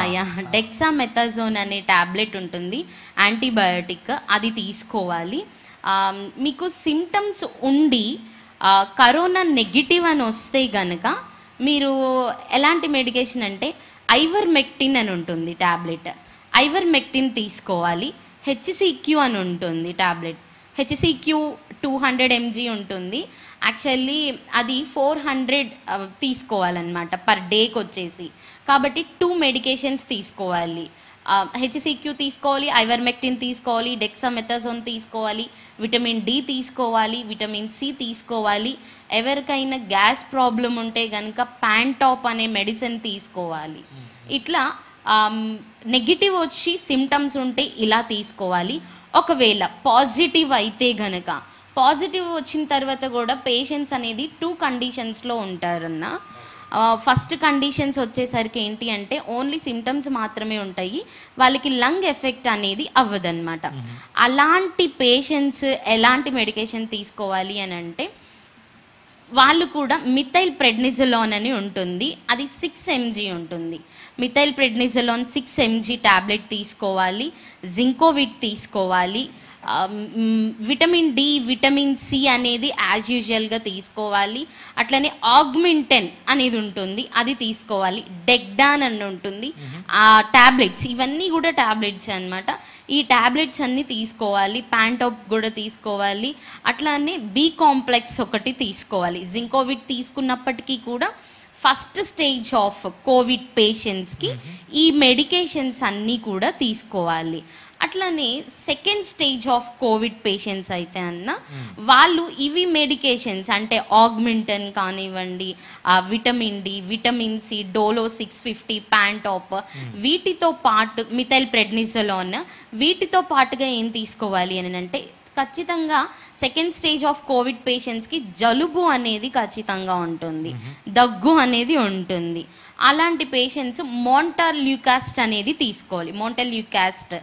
డెక్సామెథాజోన్ అనే టాబ్లెట్ ఉంటుంది, యాంటీబయాటిక్, అది తీసుకోవాలి. మీకు సిమ్టమ్స్ ఉండి కరోనా నెగిటివ్ అని వస్తే గనక మీరు ఎలాంటి మెడికేషన్ అంటే ఐవర్మెక్టిన్ అని ఉంటుంది టాబ్లెట్, ఐవర్మెక్టిన్ తీసుకోవాలి. హెచ్సిక్యూ అని ఉంటుంది టాబ్లెట్, హెచ్సిక్యూ 200 mg ఉంటుంది. యాక్చువల్లీ అది 400 తీసుకోవాలన్నమాట పర్ డేకి వచ్చేసి. కాబట్టి 2 మెడికేషన్స్ తీసుకోవాలి. హెచ్సిక్యూ తీసుకోవాలి, ఐవర్మెక్టిన్ తీసుకోవాలి, డెక్సామెథాజోన్ తీసుకోవాలి, విటమిన్ డి తీసుకోవాలి, విటమిన్ సి తీసుకోవాలి. ఎవరికైనా గ్యాస్ ప్రాబ్లం ఉంటే కనుక ప్యాంటాప్ అనే మెడిసిన్ తీసుకోవాలి. ఇట్లా నెగిటివ్ వచ్చి సిమ్టమ్స్ ఉంటే ఇలా తీసుకోవాలి. ఒకవేళ పాజిటివ్ అయితే గనక, పాజిటివ్ వచ్చిన తర్వాత కూడా పేషెంట్స్ అనేది 2 కండిషన్స్లో ఉంటారన్న. ఫస్ట్ కండిషన్స్ వచ్చేసరికి ఏంటి అంటే ఓన్లీ సిమ్టమ్స్ మాత్రమే ఉంటాయి, వాళ్ళకి లంగ్ ఎఫెక్ట్ అనేది అవ్వదన్నమాట. అలాంటి పేషెంట్స్ ఎలాంటి మెడికేషన్ తీసుకోవాలి అని అంటే వాళ్ళు కూడా మిథైల్ ప్రెడ్నిజోలోన్ అని ఉంటుంది, అది 6 mg ఉంటుంది. మిథైల్ ప్రెడ్నిజోలోన్ 6 mg టాబ్లెట్ తీసుకోవాలి. జింకోవిట్ తీసుకోవాలి. విటమిన్ డి, విటమిన్ సి అనేది యాజ్ యూజువల్గా తీసుకోవాలి. అట్లనే ఆగ్మెంటెన్ అనేది ఉంటుంది, అది తీసుకోవాలి. డెగ్డాన్ అని ఉంటుంది. ఆ టాబ్లెట్స్ ఇవన్నీ కూడా టాబ్లెట్స్ అన్నమాట. ఈ టాబ్లెట్స్ అన్నీ తీసుకోవాలి. ప్యాంటాప్ కూడా తీసుకోవాలి. అట్లానే బి కాంప్లెక్స్ ఒకటి తీసుకోవాలి. జింకోవిట్ తీసుకున్నప్పటికీ కూడా ఫస్ట్ స్టేజ్ ఆఫ్ కోవిడ్ పేషెంట్స్కి ఈ మెడికేషన్స్ అన్నీ కూడా తీసుకోవాలి. అట్లనే second stage of covid patients అయితే అన్న వాళ్ళు ఇవి మెడికేషన్స్ అంటే ఆగ్మెంటన్ కానివ్వండి, vitamin D, vitamin C, Dolo 650, Pantop, వీటితో పాటు మిథైల్ ప్రెడ్నిజోలోన్, వీటితో పాటుగా ఏం తీసుకోవాలి అని అంటే ఖచ్చితంగా సెకండ్ స్టేజ్ ఆఫ్ కోవిడ్ పేషెంట్స్కి జలుబు అనేది ఖచ్చితంగా ఉంటుంది, దగ్గు అనేది ఉంటుంది. అలాంటి పేషెంట్స్ మోంటల్యూకాస్ట్ అనేది తీసుకోవాలి. మోంటల్యూకాస్ట్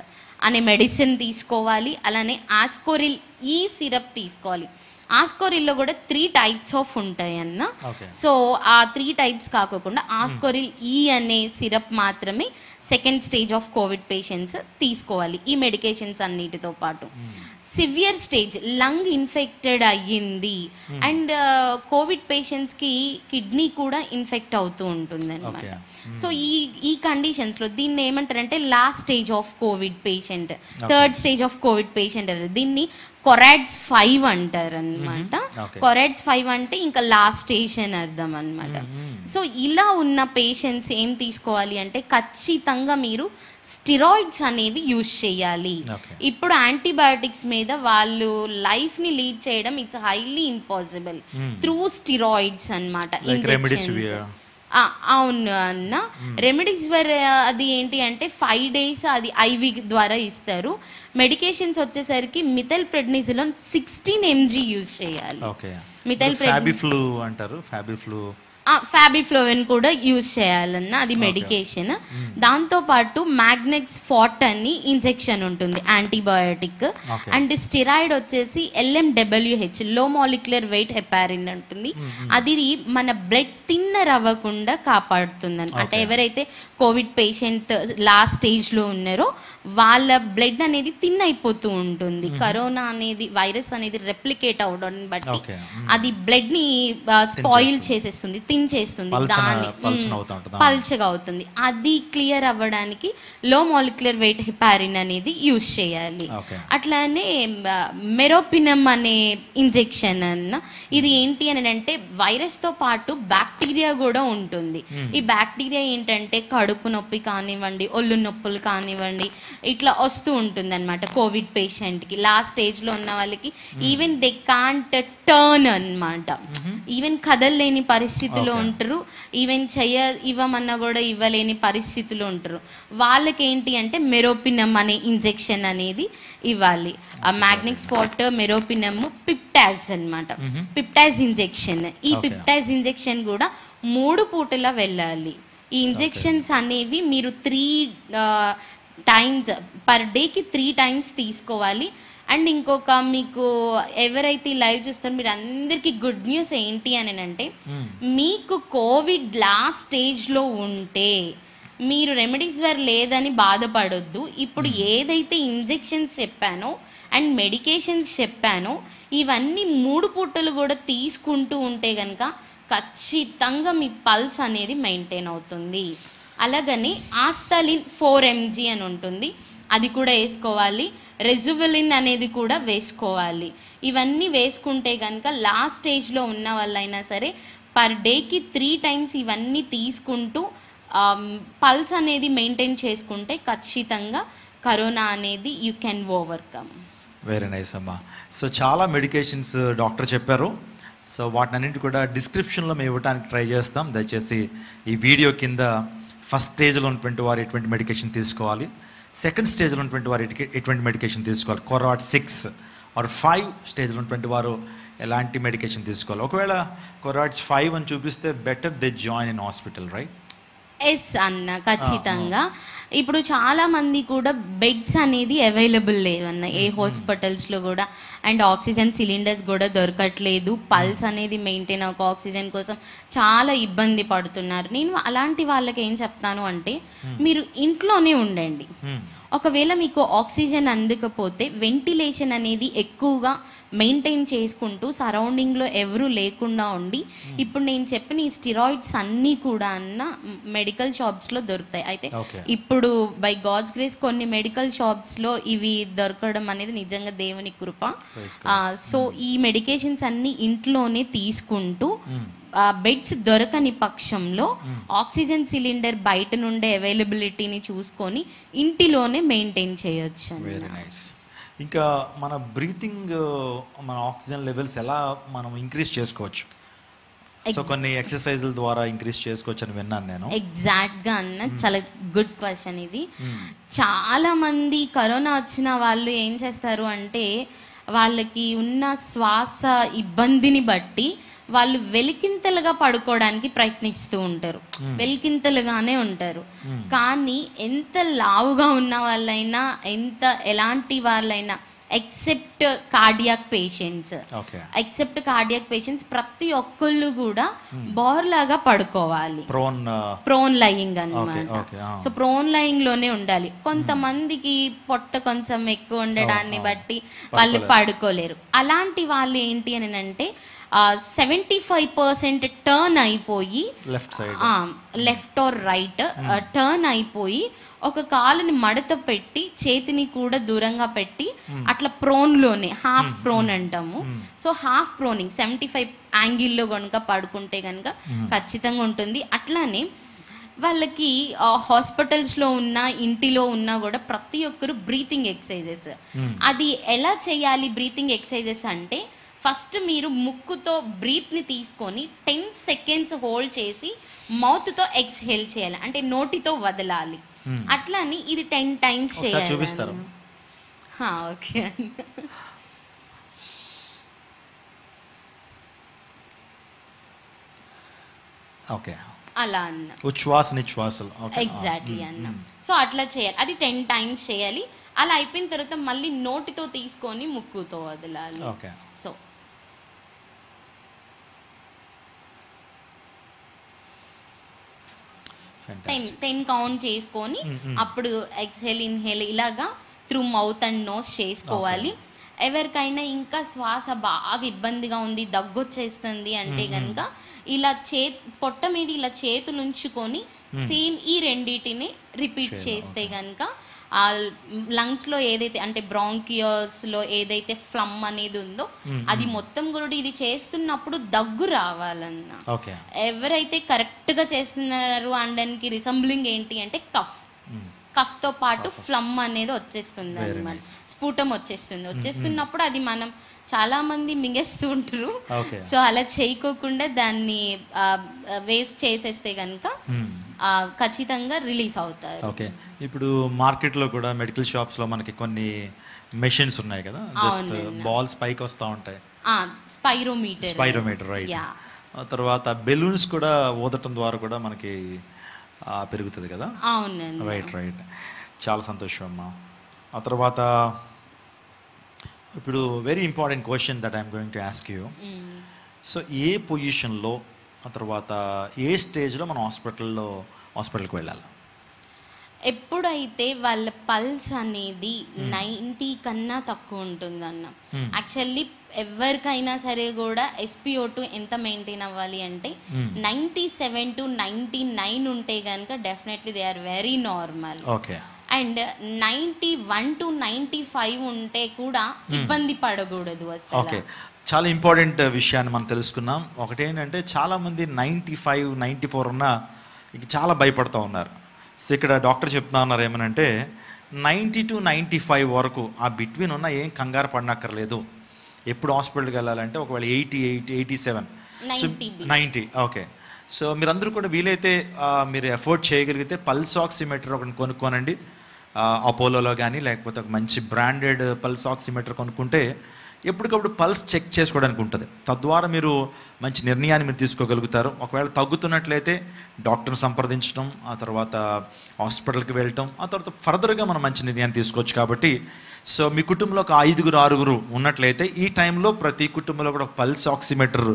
అనే మెడిసిన్ తీసుకోవాలి. అలానే ఆస్కోరిల్ ఈ సిరప్ తీసుకోవాలి. ఆస్కోరిల్లో కూడా 3 types ఆఫ్ ఉంటాయి అన్న. సో ఆ 3 types కాకుండా ఆస్కోరిల్ ఈ అనే సిరప్ మాత్రమే second stage of covid patients తీసుకోవాలి ఈ మెడికేషన్స్ అన్నిటితో పాటు. సివియర్ స్టేజ్ లంగ్ ఇన్ఫెక్టెడ్ అయ్యింది అండ్ కోవిడ్ పేషెంట్స్కి కిడ్నీ కూడా ఇన్ఫెక్ట్ అవుతూ ఉంటుంది అనమాట. సో ఈ కండిషన్స్లో దీన్ని ఏమంటారంటే last stage of Covid patient, third stage of Covid patient అంటారు. దీన్ని కొరాడ్స్ 5 అంటారు అనమాట. కొరాడ్స్ 5 అంటే ఇంకా లాస్ట్ స్టేజ్ అని అర్థం అనమాట. సో ఇలా ఉన్న పేషెంట్స్ ఏం తీసుకోవాలి అంటే ఖచ్చితంగా మీరు స్టిరాయిడ్స్ అనేవి యూజ్ చేయాలి. ఇప్పుడు యాంటీబయాటిక్స్ మీద వాళ్ళు లైఫ్ని లీడ్ చేయడం it's highly impossible through steroids అనమాట. అవును అన్న. రెమిడిసివిర్ అది ఏంటి అంటే 5 days అది ఐవి ద్వారా ఇస్తారు. మెడికేషన్స్ వచ్చేసరికి మిథైల్ ప్రెడ్నిజోలోన్ 16 mg యూజ్ చేయాలి. మిథైల్ ఫ్యాబిఫ్లూ అంటారు, ఫ్యాబిఫ్లోవిన్ కూడా యూజ్ చేయాలన్న, అది మెడికేషన్. దాంతోపాటు మ్యాగ్నెక్స్ ఫార్ట్ అని ఇంజెక్షన్ ఉంటుంది యాంటీబయాటిక్. అండ్ స్టిరాయిడ్ వచ్చేసి LMWH లో మాలిక్యులర్ వెయిట్ హెపారిన్ ఉంటుంది. అది మన బ్లడ్ థిన్నర్ అవ్వకుండా కాపాడుతుంది. అంటే ఎవరైతే కోవిడ్ పేషెంట్ లాస్ట్ స్టేజ్లో ఉన్నారో వాళ్ళ బ్లడ్ అనేది థిన్ అయిపోతూ ఉంటుంది. కరోనా అనేది వైరస్ అనేది రెప్లికేట్ అవడం బట్టి అది బ్లడ్ని స్పాయిల్ చేసేస్తుంది, థిన్ చేస్తుంది, దాన్ని పల్చగా అవుతుంది. అది క్లియర్ అవ్వడానికి లో మాలిక్యులర్ వెయిట్ హెపారిన్ అనేది యూజ్ చేయాలి. అట్లానే మెరోపినమ్ అనే ఇంజెక్షన్ అన్న, ఇది ఏంటి అని అంటే వైరస్తో పాటు బ్యాక్టీరియా కూడా ఉంటుంది. ఈ బ్యాక్టీరియా ఏంటంటే కడుపు నొప్పి కానివ్వండి, ఒళ్ళు నొప్పులు కానివ్వండి, ఇట్లా వస్తూ ఉంటుంది అనమాట కోవిడ్ పేషెంట్కి. లాస్ట్ స్టేజ్లో ఉన్న వాళ్ళకి ఈవెన్ దే కాంట్ టర్న్ అనమాట, ఈవెన్ కదలలేని పరిస్థితిలో ఉంటారు, ఈవెన్ ఇవ్వమన్నా కూడా ఇవ్వలేని పరిస్థితులు ఉంటారు. వాళ్ళకి ఏంటి అంటే మెరోపినమ్ అనే ఇంజెక్షన్ అనేది ఇవ్వాలి. ఆ మ్యాగ్నెక్స్ ఫార్ట్, మెరోపినమ్, పిప్టాజ్ అనమాట, పిప్టాజ్ ఇంజెక్షన్. ఈ పిప్టాజ్ ఇంజెక్షన్ కూడా 3 పూటలా వెళ్ళాలి. ఈ ఇంజెక్షన్స్ అనేవి మీరు 3 times పర్ డేకి 3 times తీసుకోవాలి. అండ్ ఇంకొక మీకు ఎవరైతే లైవ్ చూస్తారో మీరు అందరికీ గుడ్ న్యూస్ ఏంటి అని అంటే, మీకు కోవిడ్ లాస్ట్ స్టేజ్లో ఉంటే మీరు రెమెడీస్వేర్ లేదని బాధపడొద్దు. ఇప్పుడు ఏదైతే ఇంజెక్షన్స్ చెప్పానో అండ్ మెడికేషన్స్ చెప్పానో ఇవన్నీ 3 పూటలు కూడా తీసుకుంటూ ఉంటే కనుక ఖచ్చితంగా మీ పల్స్ అనేది మెయింటైన్ అవుతుంది. అలాగని ఆస్తాలిన్ 4 mg అని ఉంటుంది, అది కూడా వేసుకోవాలి. రెజువలిన్ అనేది కూడా వేసుకోవాలి. ఇవన్నీ వేసుకుంటే కనుక లాస్ట్ స్టేజ్లో ఉన్న వాళ్ళైనా సరే పర్ డేకి 3 times ఇవన్నీ తీసుకుంటూ పల్స్ అనేది మెయింటైన్ చేసుకుంటే ఖచ్చితంగా కరోనా అనేది you can overcome. Very nice అమ్మా. సో చాలా మెడికేషన్స్ డాక్టర్ చెప్పారు. సో వాటిని అన్నింటి కూడా డిస్క్రిప్షన్లో మేము ఇవ్వడానికి ట్రై చేస్తాం. దయచేసి ఈ వీడియో కింద ఫస్ట్ స్టేజ్లో ఉన్నటువంటి వారు ఎటువంటి మెడికేషన్ తీసుకోవాలి, సెకండ్ స్టేజ్లో ఉన్నటువంటి వారు ఎటువంటి మెడికేషన్ తీసుకోవాలి, కొరాట్ 6 ఆర్ 5 స్టేజ్లో ఉన్నటువంటి వారు ఎలాంటి మెడికేషన్ తీసుకోవాలి. ఒకవేళ కొరాట్స్ 5 అని చూపిస్తే better they join in hospital, right? Yes అన్న, ఖచ్చితంగా. ఇప్పుడు చాలా మంది కూడా బెడ్స్ అనేది అవైలబుల్ లేవన్న ఏ హాస్పిటల్స్లో కూడా, అండ్ ఆక్సిజన్ సిలిండర్స్ కూడా దొరకట్లేదు. పల్స్ అనేది మెయింటైన్ అవ్వక ఆక్సిజన్ కోసం చాలా ఇబ్బంది పడుతున్నారు. నేను అలాంటి వాళ్ళకి ఏం చెప్తాను అంటే, మీరు ఇంట్లోనే ఉండండి. ఒకవేళ మీకు ఆక్సిజన్ అందకపోతే వెంటిలేషన్ అనేది ఎక్కువగా మెయింటైన్ చేసుకుంటూ సరౌండింగ్లో ఎవరు లేకుండా ఉండి, ఇప్పుడు నేను చెప్పిన ఈ స్టిరాయిడ్స్ అన్నీ కూడా అన్న మెడికల్ షాప్స్లో దొరుకుతాయి. అయితే ఇప్పుడు బై గాడ్స్ గ్రేస్ కొన్ని మెడికల్ షాప్స్లో ఇవి దొరకడం అనేది నిజంగా దేవుని కృప. సో ఈ మెడికేషన్స్ అన్నీ ఇంట్లోనే తీసుకుంటూ బెడ్స్ దొరకని పక్షంలో ఆక్సిజన్ సిలిండర్ బయట నుండే అవైలబిలిటీని చూసుకొని ఇంటిలోనే మెయింటైన్ చేయొచ్చు. Very nice. ఇంకా మన బ్రీతింగ్, మన ఆక్సిజన్ లెవెల్స్ ఎలా మనం ఇంక్రీజ్ చేసుకోవచ్చు? సో కొన్ని ఎక్సర్సైజుల ద్వారా ఇంక్రీజ్ చేసుకోవచ్చు అని విన్నాను నేను. ఎగ్జాక్ట్గా అన్న, చాలా గుడ్ క్వశ్చన్ ఇది. చాలా మంది కరోనా వచ్చిన వాళ్ళు ఏం చేస్తారు అంటే, వాళ్ళకి ఉన్న శ్వాస ఇబ్బందిని బట్టి వాళ్ళు వెలికింతలుగా పడుకోవడానికి ప్రయత్నిస్తూ ఉంటారు, వెలికింతలుగానే ఉంటారు. కానీ ఎంత లావుగా ఉన్న వాళ్ళైనా, ఎలాంటి వాళ్ళైనా ఎక్సెప్ట్ కార్డియాక్ పేషెంట్స్ ప్రతి ఒక్కళ్ళు కూడా బోర్లాగా పడుకోవాలి. ప్రోన్ లయింగ్ అన్నమాట. సో ప్రోన్ లయింగ్ లోనే ఉండాలి. కొంతమందికి పొట్ట కొంచెం ఎక్కువ ఉండడాన్ని బట్టి వాళ్ళు పడుకోలేరు. అలాంటి వాళ్ళు ఏంటి అని అంటే 75% టర్న్ అయిపోయి లెఫ్ట్ ఆర్ రైట్ టర్న్ అయిపోయి ఒక కాలుని మడత పెట్టి చేతిని కూడా దూరంగా పెట్టి అట్లా ప్రోన్లోనే హాఫ్ ప్రోన్ అంటాము. సో హాఫ్ ప్రోనింగ్ 75 యాంగిల్లో కనుక పడుకుంటే కనుక ఖచ్చితంగా ఉంటుంది. అట్లానే వాళ్ళకి హాస్పిటల్స్లో ఉన్న, ఇంటిలో ఉన్నా కూడా ప్రతి ఒక్కరు బ్రీతింగ్ ఎక్సర్సైజెస్, అది ఎలా చేయాలి? బ్రీతింగ్ ఎక్సర్సైజెస్ అంటే ఫస్ట్ మీరు ముక్కుతో బ్రీత్ని తీసుకొని 10 seconds హోల్డ్ చేసి మౌత్తో ఎక్స్హేల్ చేయాలి, అంటే నోటితో వదలాలి. అట్లని ఇది 10 times చేయాలి. చూపిస్తారు. ఓకే. ఓకే, అలా అన్న ఉచ్ఛ్వాస నిశ్వాసలు. ఎగ్జాక్ట్లీ అన్న. సో అట్లా చేయాలి, అది 10 times చేయాలి. అలా అయిపోయిన తర్వాత మళ్ళీ నోటితో తీసుకొని ముక్కుతో వదలాలి. సో 10 కౌంట్ చేసుకొని అప్పుడు ఎక్స్హేల్ ఇన్హేల్ ఇలాగా త్రూ మౌత్ అండ్ నోస్ చేసుకోవాలి. ఎవరికైనా ఇంకా శ్వాస బాగా ఇబ్బందిగా ఉంది, దగ్గొచ్చేస్తుంది అంటే కనుక ఇలా పొట్ట మీద ఇలా చేతులు ఉంచుకొని సేమ్ ఈ రెండిటిని రిపీట్ చేస్తే కనుక ఆ లంగ్స్లో ఏదైతే అంటే బ్రాంకియల్స్లో ఏదైతే ఫ్లమ్ అనేది ఉందో అది మొత్తం కూడా ఇది చేస్తున్నప్పుడు దగ్గు రావాలన్న. ఎవరైతే కరెక్ట్గా చేస్తున్నారు అనడానికి రిసెంబ్లింగ్ ఏంటి అంటే కఫ్తో పాటు ఫ్లమ్ అనేది వచ్చేస్తుంది అన్నమాట, స్ఫుటం వచ్చేస్తున్నప్పుడు అది మనం చాలా మంది మింగేస్తూ ఉంటారు. సో అలా చేయకోకుండా దాన్ని వేస్ట్ చేసేస్తే కనుక ఖచ్చితంగా రిలీజ్ అవుతారు. ఓకే, ఇప్పుడు మార్కెట్లో కూడా మెడికల్ షాప్స్లో మనకి కొన్ని మెషిన్స్ ఉన్నాయి కదా, జస్ట్ బాల్స్ పైకి వస్తూ ఉంటాయి, స్పైరోమీటర్ రైట్. తర్వాత బెలూన్స్ కూడా ఊదటం ద్వారా కూడా మనకి పెరుగుతుంది కదా. రైట్. చాలా సంతోషం అమ్మా. ఆ తర్వాత ఇప్పుడు very important question that I'm going to ask you. So a పొజిషన్లో, ఆ తర్వాత ఏ స్టేజ్లో మనం హాస్పిటల్కి వెళ్ళాలి? ఎప్పుడైతే వాళ్ళ పల్స్ అనేది 90 కన్నా తక్కువ ఉంటుందన్న. యాక్చువల్లీ ఎవరికైనా సరే కూడా SpO2 ఎంత మెయింటైన్ అవ్వాలి అంటే 97 to 99 ఉంటే కనుక definitely they are very normal. Okay. And 91 to 95 ఉంటే కూడా ఇబ్బంది పడకూడదు అసలు. ఓకే, చాలా ఇంపార్టెంట్ విషయాన్ని మనం తెలుసుకున్నాం. ఒకటేంటంటే చాలామంది 95, 94 ఉన్నా ఇంక చాలా భయపడుతూ ఉన్నారు. సో ఇక్కడ డాక్టర్ చెప్తా ఉన్నారు ఏమనంటే 90 to 95 వరకు ఆ బిట్వీన్ ఉన్న ఏం కంగారు పడనక్కర్లేదు. ఎప్పుడు హాస్పిటల్కి వెళ్ళాలంటే ఒకవేళ 88, 87, 90. ఓకే. సో మీరందరూ కూడా వీలైతే మీరు ఎఫోర్డ్ చేయగలిగితే పల్స్ ఆక్సిమీటర్ ఒకటి కొనుక్కోనండి. అపోలోలో కానీ లేకపోతే ఒక మంచి బ్రాండెడ్ పల్స్ ఆక్సిమీటర్ కొనుక్కుంటే ఎప్పటికప్పుడు పల్స్ చెక్ చేసుకోవడానికి ఉంటుంది. తద్వారా మీరు మంచి నిర్ణయాన్ని మీరు తీసుకోగలుగుతారు. ఒకవేళ తగ్గుతున్నట్లయితే డాక్టర్ని సంప్రదించడం, ఆ తర్వాత హాస్పిటల్కి వెళ్ళటం, ఆ తర్వాత ఫర్దర్గా మనం మంచి నిర్ణయాన్ని తీసుకోవచ్చు. కాబట్టి సో మీ కుటుంబంలో ఒక 5, 6 ఉన్నట్లయితే ఈ టైంలో ప్రతి కుటుంబంలో కూడా ఒక పల్స్ ఆక్సిమీటర్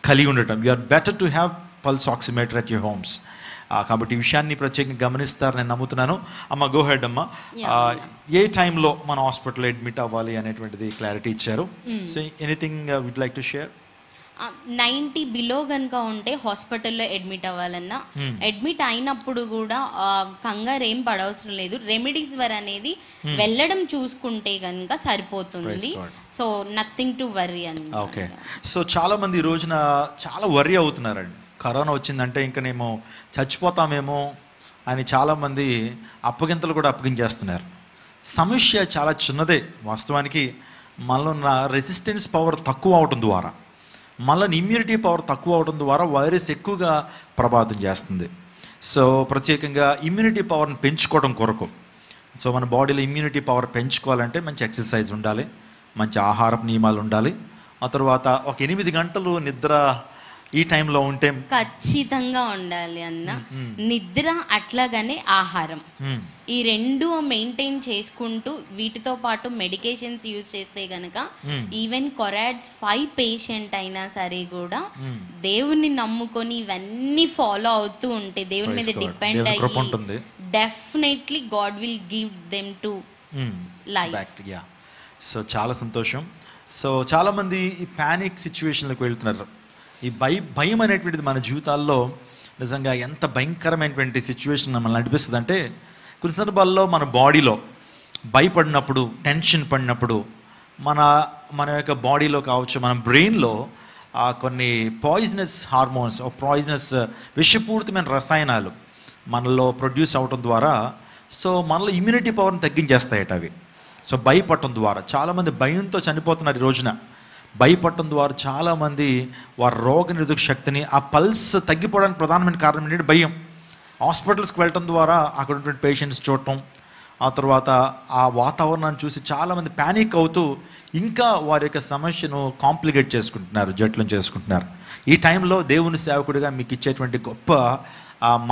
కలిగి ఉండటం. You are better to have pulse oximeter at your homes. కాబట్టి ఈ విషయాన్ని ప్రత్యేకంగా గమనిస్తారు నేను నమ్ముతున్నాను. అమ్మ, గో హెడ్ అమ్మ. ఏ టైంలో మన హాస్పిటల్లో అడ్మిట్ అవ్వాలి అనేటువంటిది క్లారిటీ ఇచ్చారు. So anything would like to share? 90 below కనుక ఉంటే హాస్పిటల్లో అడ్మిట్ అవ్వాలన్నా, అడ్మిట్ అయినప్పుడు కూడా కంగారు ఏం పడవసరం లేదు. రెమెడీస్ అనేది వెళ్ళడం చూసుకుంటే కనుక సరిపోతుంది. సో నథింగ్ టు వర్రీ అని. ఓకే. సో చాలా మంది ఈ రోజున చాలా వర్రీ అవుతున్నారండి. కరోనా వచ్చిందంటే ఇంకనేమో చచ్చిపోతామేమో అని చాలామంది అప్పగింతలు కూడా అప్పగించేస్తున్నారు. సమస్య చాలా చిన్నదే. వాస్తవానికి మనలో ఉన్న రెసిస్టెన్స్ పవర్ తక్కువ అవడం ద్వారా, మనలో ఇమ్యూనిటీ పవర్ తక్కువ అవడం ద్వారా వైరస్ ఎక్కువగా ప్రభావితం చేస్తుంది. సో ప్రత్యేకంగా ఇమ్యూనిటీ పవర్ని పెంచుకోవడం కొరకు, సో మన బాడీలో ఇమ్యూనిటీ పవర్ పెంచుకోవాలంటే మంచి ఎక్సర్సైజ్ ఉండాలి, మంచి ఆహారపు నియమాలు ఉండాలి. ఆ తర్వాత ఒక 8 గంటలు నిద్ర ఈ టైంలో ఉంటే ఖచ్చితంగా ఉండాలి అన్న. నిద్ర అట్లాగానే ఆహారం, ఈ రెండు మెయింటైన్ చేసుకుంటూ వీటితో పాటు మెడికేషన్స్ యూజ్ చేస్తే గనక ఈవెన్ కొరాడ్స్ 5 పేషెంట్ అయినా సరే కూడా దేవుణ్ణి నమ్ముకొని ఇవన్నీ ఫాలో అవుతూ ఉంటే, దేవుని మీద డిపెండ్ అయ్యి, definitely God will give them to life. So చాలా సంతోషం. సో చాలామంది ఈ ప్యానిక్ సిచ్యువేషన్లకు వెళ్తున్నారు. ఈ భయం అనేటువంటిది మన జీవితాల్లో నిజంగా ఎంత భయంకరమైనటువంటి సిచ్యువేషన్ మనల్ని నడిపిస్తుంది అంటే, కొన్ని సందర్భాల్లో మన బాడీలో భయపడినప్పుడు, టెన్షన్ పడినప్పుడు మన యొక్క బాడీలో కావచ్చు, మన బ్రెయిన్లో కొన్ని పాయిజనస్ హార్మోన్స్, పాయిజనస్ విషపూరితమైన రసాయనాలు మనలో ప్రొడ్యూస్ అవడం ద్వారా సో మనలో ఇమ్యూనిటీ పవర్ని తగ్గించేస్తాయట అవి. సో భయపడటం ద్వారా చాలామంది భయంతో చనిపోతున్నారు ఈ రోజున. భయపడటం ద్వారా చాలామంది వారి రోగనిరోధక శక్తిని, ఆ పల్స్ తగ్గిపోవడానికి ప్రధానమైన కారణం ఏంటంటే భయం. హాస్పిటల్స్కి వెళ్ళటం ద్వారా అక్కడ ఉన్నటువంటి పేషెంట్స్ చూడటం, ఆ తర్వాత ఆ వాతావరణాన్ని చూసి చాలామంది ప్యానిక్ అవుతూ ఇంకా వారి యొక్క సమస్యను కాంప్లికేట్ చేసుకుంటున్నారు, జట్లను చేసుకుంటున్నారు. ఈ టైంలో దేవుని సేవకుడిగా మీకు ఇచ్చేటువంటి గొప్ప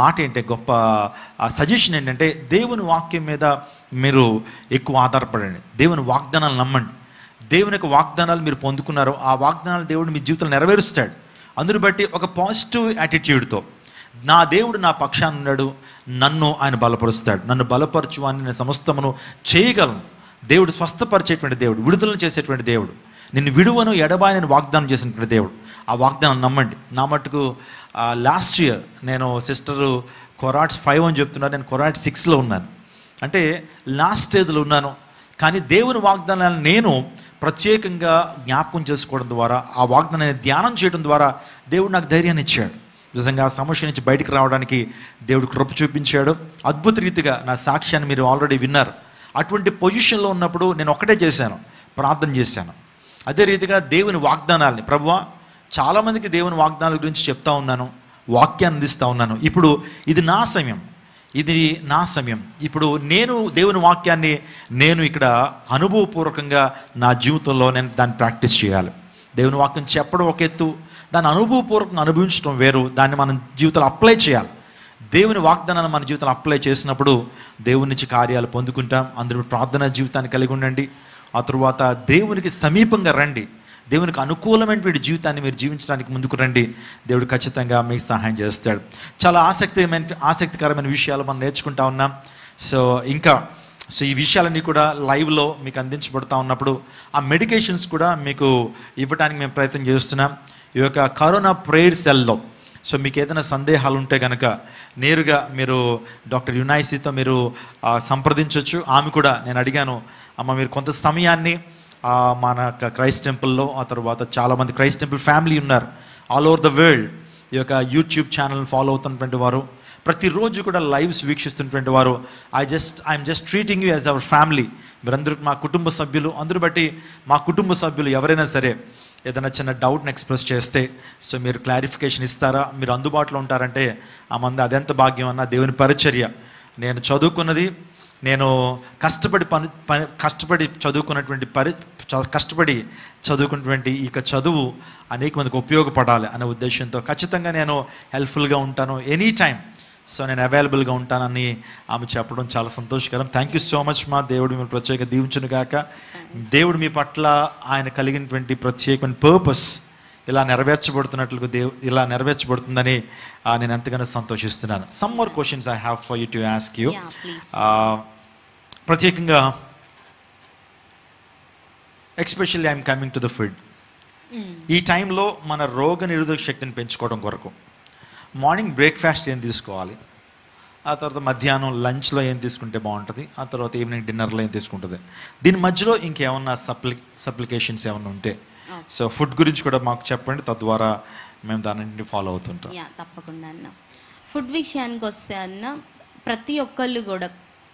మాట ఏంటంటే, గొప్ప సజెషన్ ఏంటంటే, దేవుని వాక్యం మీద మీరు ఎక్కువ ఆధారపడండి. దేవుని వాగ్దానాలు నమ్మండి. దేవుని యొక్క వాగ్దానాలు మీరు పొందుకున్నారు, ఆ వాగ్దానాలు దేవుడు మీ జీవితంలో నెరవేరుస్తాడు. అందుని బట్టి ఒక పాజిటివ్ యాటిట్యూడ్తో, నా దేవుడు నా పక్షాన ఉన్నాడు, నన్ను ఆయన బలపరుస్తాడు, నన్ను బలపరచు అని నేను సమస్తమును చేయగలను. దేవుడు స్వస్థపరిచేటువంటి దేవుడు, విడుదల చేసేటువంటి దేవుడు, నిన్ను విడువను ఎడబాయని వాగ్దానం చేసినటువంటి దేవుడు. ఆ వాగ్దానం నమ్మండి. నా మట్టుకు లాస్ట్ ఇయర్ నేను సిస్టరు కొరాడ్స్ 5 అని చెప్తున్నారు, నేను కొరాడ్స్ 6లో ఉన్నాను. అంటే లాస్ట్ స్టేజ్లో ఉన్నాను. కానీ దేవుని వాగ్దానాలను నేను ప్రత్యేకంగా జ్ఞాపకం చేసుకోవడం ద్వారా, ఆ వాగ్దానాన్ని ధ్యానం చేయడం ద్వారా దేవుడు నాకు ధైర్యాన్ని ఇచ్చాడు. నిజంగా ఆ సమస్య నుంచి బయటకు రావడానికి దేవుడు కృప చూపించాడు. అద్భుత రీతిగా నా సాక్ష్యాన్ని మీరు ఆల్రెడీ విన్నారు. అటువంటి పొజిషన్లో ఉన్నప్పుడు నేను ఒకటే చేశాను, ప్రార్థన చేశాను. అదే రీతిగా దేవుని వాగ్దానాలని, ప్రభువా చాలామందికి దేవుని వాగ్దానాల గురించి చెప్తా ఉన్నాను, వాక్యాన్ని అందిస్తూ ఉన్నాను. ఇప్పుడు ఇది నా సమయం, ఇది నా సమయం. ఇప్పుడు నేను దేవుని వాక్యాన్ని నేను ఇక్కడ అనుభవపూర్వకంగా నా జీవితంలో నేను దాన్ని ప్రాక్టీస్ చేయాలి. దేవుని వాక్యం చెప్పడం ఒక ఎత్తు, దాన్ని అనుభవపూర్వకంగా అనుభవించడం వేరు. దాన్ని మనం జీవితంలో అప్లై చేయాలి. దేవుని వాగ్దానాన్ని మన జీవితంలో అప్లై చేసినప్పుడు దేవుని నుంచి కార్యాలు పొందుకుంటాం. అందరూ ప్రార్థనా జీవితాన్ని కలిగి ఉండండి, ఆ తరువాత దేవునికి సమీపంగా రండి, దేవునికి అనుకూలమైన జీవితాన్ని మీరు జీవించడానికి ముందుకు రండి. దేవుడు ఖచ్చితంగా మీకు సహాయం చేస్తాడు. చాలా ఆసక్తికరమైన విషయాలు మనం నేర్చుకుంటా ఉన్నాం. సో ఈ విషయాలన్నీ కూడా లైవ్లో మీకు అందించబడుతూ ఉన్నప్పుడు ఆ మెడికేషన్స్ కూడా మీకు ఇవ్వడానికి మేము ప్రయత్నం చేస్తున్నాం ఈ యొక్క కరోనా ప్రేయర్ సెల్లో. సో మీకు ఏదైనా సందేహాలు ఉంటే కనుక నేరుగా మీరు డాక్టర్ యునైసీతో మీరు సంప్రదించవచ్చు. ఆమె కూడా నేను అడిగాను, అమ్మ మీరు కొంత సమయాన్ని మన క్రైస్ట్ టెంపుల్లో, ఆ తర్వాత చాలామంది క్రైస్ట్ టెంపుల్ ఫ్యామిలీ ఉన్నారు ఆల్ ఓవర్ ద వరల్డ్. ఈ యొక్క యూట్యూబ్ ఛానల్ ఫాలో అవుతున్నటువంటి వారు, ప్రతిరోజు కూడా లైవ్స్ వీక్షిస్తున్నటువంటి వారు, I'm just treating you as our family. మీరందరూ మా కుటుంబ సభ్యులు. అందరూ బట్టి మా కుటుంబ సభ్యులు ఎవరైనా సరే ఏదైనా చిన్న డౌట్ని ఎక్స్ప్రెస్ చేస్తే సో మీరు క్లారిఫికేషన్ ఇస్తారా, మీరు అందుబాటులో ఉంటారంటే ఆ మంది అదెంత భాగ్యం అన్న దేవుని పరిచర్య. నేను చదువుకున్నది, నేను కష్టపడి చదువుకున్నటువంటి ఈ చదువు అనేక మందికి ఉపయోగపడాలి అనే ఉద్దేశంతో ఖచ్చితంగా నేను హెల్ప్ఫుల్గా ఉంటాను, ఎనీ టైం. సో నేను అవైలబుల్గా ఉంటానని ఆమె చెప్పడం చాలా సంతోషకరం. థ్యాంక్ యూ సో మచ్ మా. దేవుడు మిమ్మల్ని ప్రత్యేక దీవించును గాక. దేవుడు మీ పట్ల ఆయన కలిగినటువంటి ప్రత్యేకమైన పర్పస్ ఇలా నెరవేర్చబడుతుందని నేను ఎంతగానో సంతోషిస్తున్నాను. Some more questions I have for you to ask you. ప్రత్యేకంగా especially I'm coming to the food. ఈ టైంలో మన రోగ నిరోధక శక్తిని పెంచుకోవడం కొరకు మార్నింగ్ బ్రేక్ఫాస్ట్ ఏం తీసుకోవాలి, ఆ తర్వాత మధ్యాహ్నం లంచ్లో ఏం తీసుకుంటే బాగుంటుంది, ఆ తర్వాత ఈవినింగ్ డిన్నర్లో ఏం తీసుకుంటుంది, దీని మధ్యలో ఇంకేమన్నా సప్లికేషన్స్ ఏమన్నా ఉంటే సో ఫుడ్ గురించి కూడా మాకు చెప్పండి, తద్వారా మేము దానిని ఫాలో అవుతుంటాం. తప్పకుండా అన్న. ఫుడ్ విషయానికి వస్తే అన్న, ప్రతి ఒక్కళ్ళు కూడా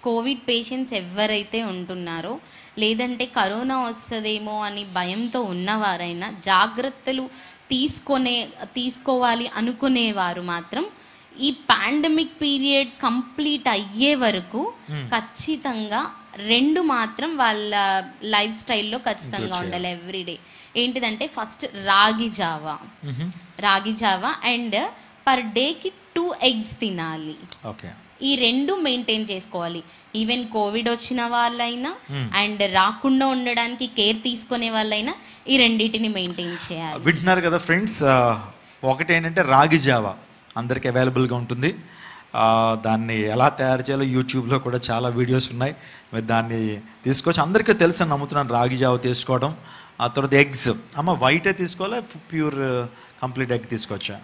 కోవిడ్ పేషెంట్స్ ఎవరైతే ఉంటున్నారో లేదంటే కరోనా వస్తుందేమో అని భయంతో ఉన్నవారైనా జాగ్రత్తలు తీసుకోవాలి అనుకునేవారు మాత్రం ఈ పాండమిక్ పీరియడ్ కంప్లీట్ అయ్యే వరకు ఖచ్చితంగా 2 మాత్రం వాళ్ళ లైఫ్ స్టైల్లో ఖచ్చితంగా ఉండాలి ఎవ్రీడే. ఏంటిదంటే ఫస్ట్ రాగి జావా అండ్ పర్ డేకి 2 eggs తినాలి. ఈ 2 మెయింటైన్ చేసుకోవాలి. ఈవెన్ కోవిడ్ వచ్చిన వాళ్ళైనా అండ్ రాకుండా ఉండడానికి కేర్ తీసుకునే వాళ్ళైనా ఈ 2టిని మెయింటైన్ చేయాలి. వింటున్నారు కదా ఫ్రెండ్స్, ఒకటి ఏంటంటే రాగి జావా అందరికి అవైలబుల్గా ఉంటుంది. దాన్ని ఎలా తయారు చేయాలో యూట్యూబ్లో కూడా చాలా వీడియోస్ ఉన్నాయి, మీరు దాన్ని తీసుకోవచ్చు. అందరికీ తెలుసు అని నమ్ముతున్నాను రాగి జావ తీసుకోవడం. ఆ తర్వాత ఎగ్స్, అమ్మ వైటే తీసుకోవాలా ప్యూర్ కంప్లీట్ ఎగ్ తీసుకోవచ్చా?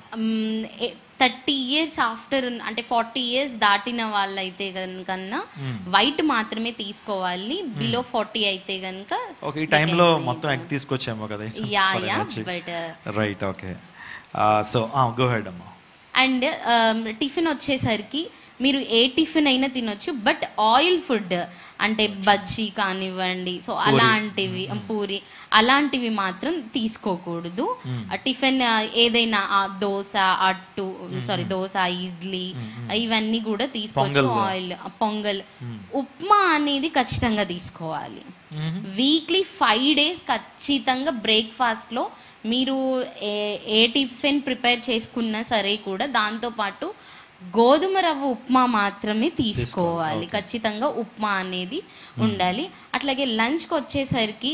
30 years ఆఫ్టర్ అంటే 40 years దాటిన వాళ్ళైతే కన్నా వైట్ మాత్రమే తీసుకోవాలి. బిలో 40 అయితే కనుక ఈ టైంలో మొత్తం ఎగ్ తీసుకొచ్చామో కదా. But right, okay. So go head అమ్మా. అండ్ టిఫిన్ వచ్చేసరికి మీరు ఏ టిఫిన్ అయినా తినొచ్చు, బట్ ఆయిల్ ఫుడ్ అంటే బజ్జీ కానివ్వండి, సో అలాంటివి పూరి అలాంటివి మాత్రం తీసుకోకూడదు. టిఫిన్ ఏదైనా దోశ, దోశ, ఇడ్లీ ఇవన్నీ కూడా తీసుకోవచ్చు. ఆయిల్, పొంగల్, ఉప్మా అనేది ఖచ్చితంగా తీసుకోవాలి. వీక్లీ 5 days ఖచ్చితంగా బ్రేక్ఫాస్ట్లో మీరు ఏ టిఫిన్ ప్రిపేర్ చేసుకున్నా సరే కూడా దాంతోపాటు గోధుమ రవ్వ ఉప్మా మాత్రమే తీసుకోవాలి. ఖచ్చితంగా ఉప్మా అనేది ఉండాలి. అట్లాగే లంచ్కి వచ్చేసరికి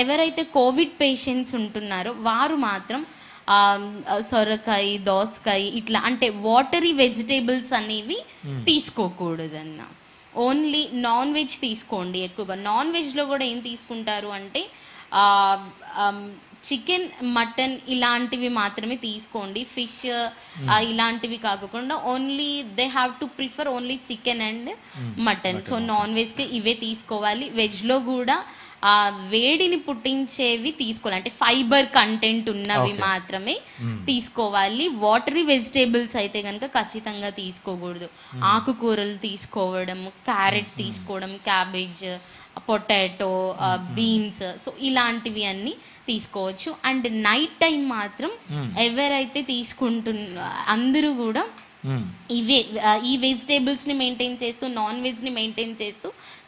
ఎవరైతే కోవిడ్ పేషెంట్స్ ఉంటున్నారో వారు మాత్రం సొరకాయ, దోసకాయ ఇట్లా అంటే వాటరీ వెజిటేబుల్స్ అనేవి తీసుకోకూడదన్న. ఓన్లీ నాన్ వెజ్ తీసుకోండి ఎక్కువగా. నాన్ వెజ్లో కూడా ఏం తీసుకుంటారు అంటే చికెన్, మటన్ ఇలాంటివి మాత్రమే తీసుకోండి. ఫిష్ ఇలాంటివి కాకుండా only they have to prefer only chicken and mutton. So non వెజ్కి ఇవే తీసుకోవాలి. వెజ్లో కూడా వేడిని పుట్టించేవి తీసుకోవాలి, అంటే ఫైబర్ కంటెంట్ ఉన్నవి మాత్రమే తీసుకోవాలి. వాటరీ వెజిటేబుల్స్ అయితే కనుక ఖచ్చితంగా తీసుకోకూడదు. ఆకుకూరలు తీసుకోవడం, క్యారెట్ తీసుకోవడం, క్యాబేజ్, పొటాటో, బీన్స్, సో ఇలాంటివి అన్నీ తీసుకోవచ్చు. అండ్ నైట్ టైం మాత్రం ఎవరైతే అందరూ కూడా ఈ వెజిటేబుల్స్ని మెయింటైన్ చేస్తూ నాన్ వెజ్ని మెయింటైన్ చేస్తూ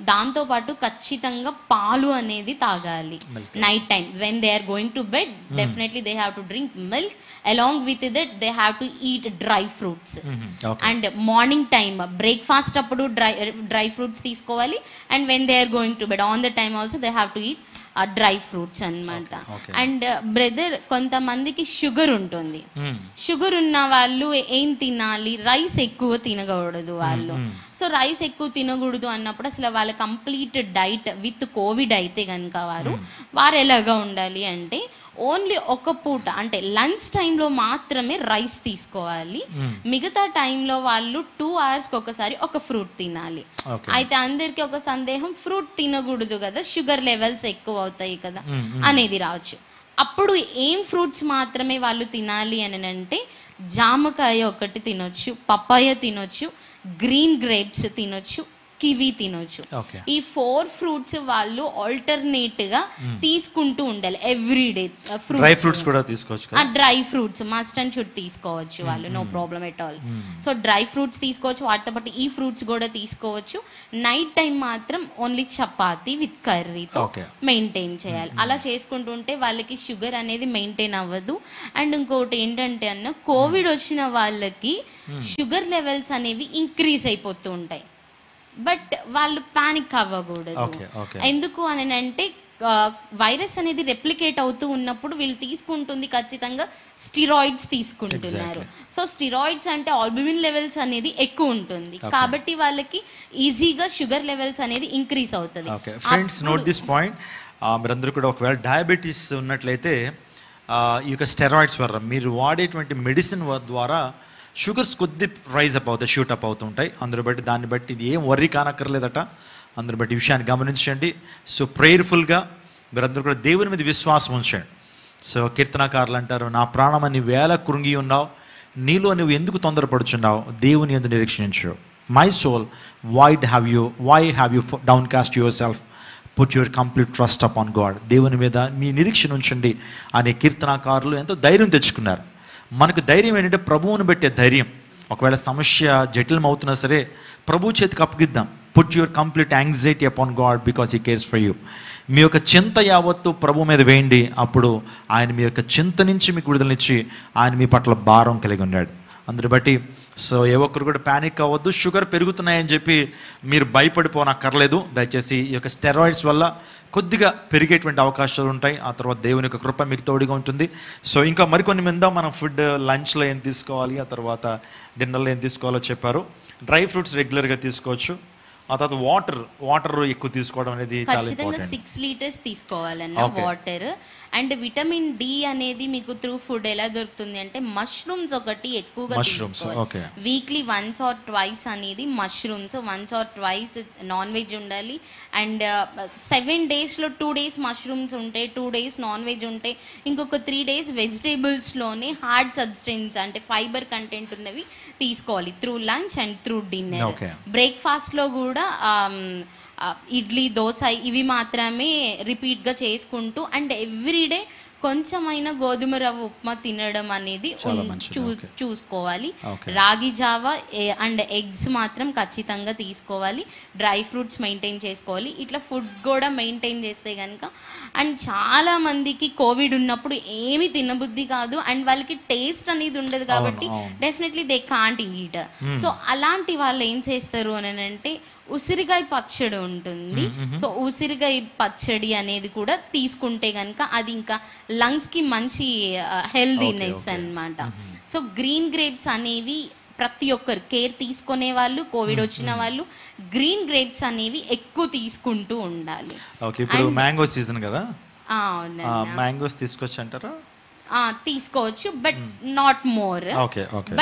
దాంతోపాటు ఖచ్చితంగా పాలు అనేది తాగాలి. Night time when they are going to bed definitely they have to drink milk, along with that they have to eat dry fruits. And morning time breakfast అప్పుడు డ్రై ఫ్రూట్స్ తీసుకోవాలి. And when they are going to bed on the time also they have to eat dry fruits అన్నమాట. And brother, కొంతమందికి sugar ఉంటుంది. Sugar ఉన్న వాళ్ళు ఏం తినాలి? Rice ఎక్కువ తినకూడదు వాళ్ళు. సో రైస్ ఎక్కువ తినకూడదు అన్నప్పుడు అసలు వాళ్ళ కంప్లీట్ డైట్ విత్ కోవిడ్ అయితే కనుక వారు ఎలాగా ఉండాలి అంటే ఓన్లీ ఒక పూట అంటే లంచ్ టైంలో మాత్రమే రైస్ తీసుకోవాలి. మిగతా టైంలో వాళ్ళు 2 hours-కి ఒకసారి ఒక ఫ్రూట్ తినాలి. అయితే అందరికి ఒక సందేహం, ఫ్రూట్ తినకూడదు కదా, షుగర్ లెవెల్స్ ఎక్కువ అవుతాయి కదా అనేది రావచ్చు. అప్పుడు ఏం ఫ్రూట్స్ మాత్రమే వాళ్ళు తినాలి అని అంటే జామకాయ ఒకటి తినొచ్చు, పప్పాయ తినొచ్చు, గ్రీన్ గ్రేప్స్ తినొచ్చు, కివి తినొచ్చు. ఈ 4 ఫ్రూట్స్ వాళ్ళు ఆల్టర్నేట్ గా తీసుకుంటూ ఉండాలి ఎవ్రీడే. డ్రై ఫ్రూట్స్ కూడా తీసుకోవచ్చు. Dry fruits must and should తీసుకోవచ్చు వాళ్ళు, no problem at all. So dry fruits తీసుకోవచ్చు, వాటితో పాటు ఈ ఫ్రూట్స్ కూడా తీసుకోవచ్చు. నైట్ టైం మాత్రం ఓన్లీ చపాతీ విత్ కర్రీతో మెయింటైన్ చేయాలి. అలా చేసుకుంటుంటే వాళ్ళకి షుగర్ అనేది మెయింటైన్ అవ్వదు. అండ్ ఇంకోటి ఏంటంటే కోవిడ్ వచ్చిన వాళ్ళకి షుగర్ లెవెల్స్ అనేవి ఇంక్రీజ్ అయిపోతూ ఉంటాయి. బట్ వాళ్ళు పానిక్ అవ్వకూడదు. ఎందుకు అని అంటే వైరస్ అనేది రెప్లికేట్ అవుతూ ఉన్నప్పుడు వీళ్ళు తీసుకుంటుంది ఖచ్చితంగా స్టిరాయిడ్స్ తీసుకుంటున్నారు. సో స్టిరాయిడ్స్ అంటే ఆల్బుమిన్ లెవెల్స్ అనేది ఎక్కువ ఉంటుంది కాబట్టి వాళ్ళకి ఈజీగా షుగర్ లెవెల్స్ అనేది ఇంక్రీజ్ అవుతుంది. Friends, note this point. మీరందరూ కూడా ఒకవేళ డయాబెటీస్ ఉన్నట్లయితే ఈ యొక్క స్టెరాయిడ్స్ వల్ల మీరు వాడేటువంటి మెడిసిన్ ద్వారా షుగర్స్ కొద్ది రైజ్ అప్ అవుతాయి, షూట్ అప్ అవుతుంటాయి. అందరూ బట్టి దాన్ని బట్టి ఇది ఏం వర్రీ కానక్కర్లేదట. అందరూ బట్టి విషయాన్ని గమనించండి. సో ప్రేయర్ఫుల్గా మీరందరూ కూడా దేవుని మీద విశ్వాసం ఉంచండి. సో కీర్తనకారులు అంటారు, నా ప్రాణమని వేళ కృంగి ఉన్నావు, నీలో నువ్వు ఎందుకు తొందరపడుచున్నావు, దేవుని యందు నిరీక్షించు. My soul why have you downcast yourself, put your complete trust upon God. దేవుని మీద మీ నిరీక్షణ ఉంచండి అనే కీర్తనకారులు ఎంతో ధైర్యం తెచ్చుకున్నారు. మనకు ధైర్యం ఏంటంటే ప్రభువును పెట్టే ధైర్యం. ఒకవేళ సమస్య జటిలం అవుతున్నా సరే ప్రభు చేతికి అప్పగిద్దాం. Put your complete anxiety upon God because he cares for you. మీ యొక్క చింత యావత్తు ప్రభు మీద వేయండి. అప్పుడు ఆయన మీ యొక్క చింత నుంచి మీకు విడుదలనిచ్చి ఆయన మీ పట్ల భారం కలిగి ఉన్నాడు. అందరు బట్టి సో ఏ ఒక్కరు కూడా ప్యానిక్ అవ్వద్దు. షుగర్ పెరుగుతున్నాయని చెప్పి మీరు భయపడిపోనక్కర్లేదు. దయచేసి ఈ యొక్క స్టెరాయిడ్స్ వల్ల కొద్దిగా పెరిగేటువంటి అవకాశాలు ఉంటాయి. ఆ తర్వాత దేవుని యొక్క కృప మీకు తోడుగా ఉంటుంది. సో ఇంకా మరికొన్ని మీద మనం ఫుడ్ లంచ్లో ఏం తీసుకోవాలి, ఆ తర్వాత డిన్నర్లో ఏం తీసుకోవాలో చెప్పారు. డ్రై ఫ్రూట్స్ రెగ్యులర్గా తీసుకోవచ్చు. ఆ తర్వాత వాటర్ ఎక్కువ తీసుకోవడం అనేది చాలా ఇంపార్టెంట్. 6 liters తీసుకోవాలన్న వాటర్. అండ్ విటమిన్ డి అనేది మీకు త్రూ ఫుడ్ ఎలా దొరుకుతుంది అంటే మష్రూమ్స్ ఒకటి ఎక్కువగా తీసుకోవాలి. వీక్లీ 1 or 2 అనేది మష్రూమ్స్, 1 or 2 నాన్ వెజ్ ఉండాలి. అండ్ 7 daysలో 2 days మష్రూమ్స్ ఉంటాయి, 2 days నాన్ వెజ్ ఉంటాయి, ఇంకొక 3 days వెజిటేబుల్స్లోనే హార్డ్ సబ్స్టెన్స్ అంటే ఫైబర్ కంటెంట్ ఉన్నవి తీసుకోవాలి through lunch and through dinner. బ్రేక్ఫాస్ట్లో కూడా ఇడ్లీ, దోశ ఇవి మాత్రమే రిపీట్గా చేసుకుంటూ అండ్ ఎవ్రీడే కొంచెమైనా గోధుమ రవ్వ ఉప్మా తినడం అనేది చూసుకోవాలి. రాగి జావ అండ్ ఎగ్స్ మాత్రం ఖచ్చితంగా తీసుకోవాలి. డ్రై ఫ్రూట్స్ మెయింటైన్ చేసుకోవాలి. ఇట్లా ఫుడ్ కూడా మెయింటైన్ చేస్తే కనుక అండ్ చాలా మందికి కోవిడ్ ఉన్నప్పుడు ఏమి తినబుద్ధి కాదు అండ్ వాళ్ళకి టేస్ట్ అనేది ఉండదు కాబట్టి definitely they can't eat. So అలాంటి వాళ్ళు ఏం చేస్తారు అని అంటే ఉసిరికాయ పచ్చడి ఉంటుంది. సో ఉసిరికాయ పచ్చడి అనేది కూడా తీసుకుంటే కనుక అది ఇంకా లంగ్స్కి మంచి హెల్దీనెస్ అన్నమాట. సో గ్రీన్ గ్రేప్స్ అనేవి ప్రతి ఒక్కరు కేర్ తీసుకునే వాళ్ళు, కోవిడ్ వచ్చిన వాళ్ళు గ్రీన్ గ్రేప్స్ అనేవి ఎక్కువ తీసుకుంటూ ఉండాలి. ఇప్పుడు మ్యాంగో సీజన్ కదా, మ్యాంగోస్ తీసుకోవచ్చు అంటారా? తీసుకోవచ్చు but not more.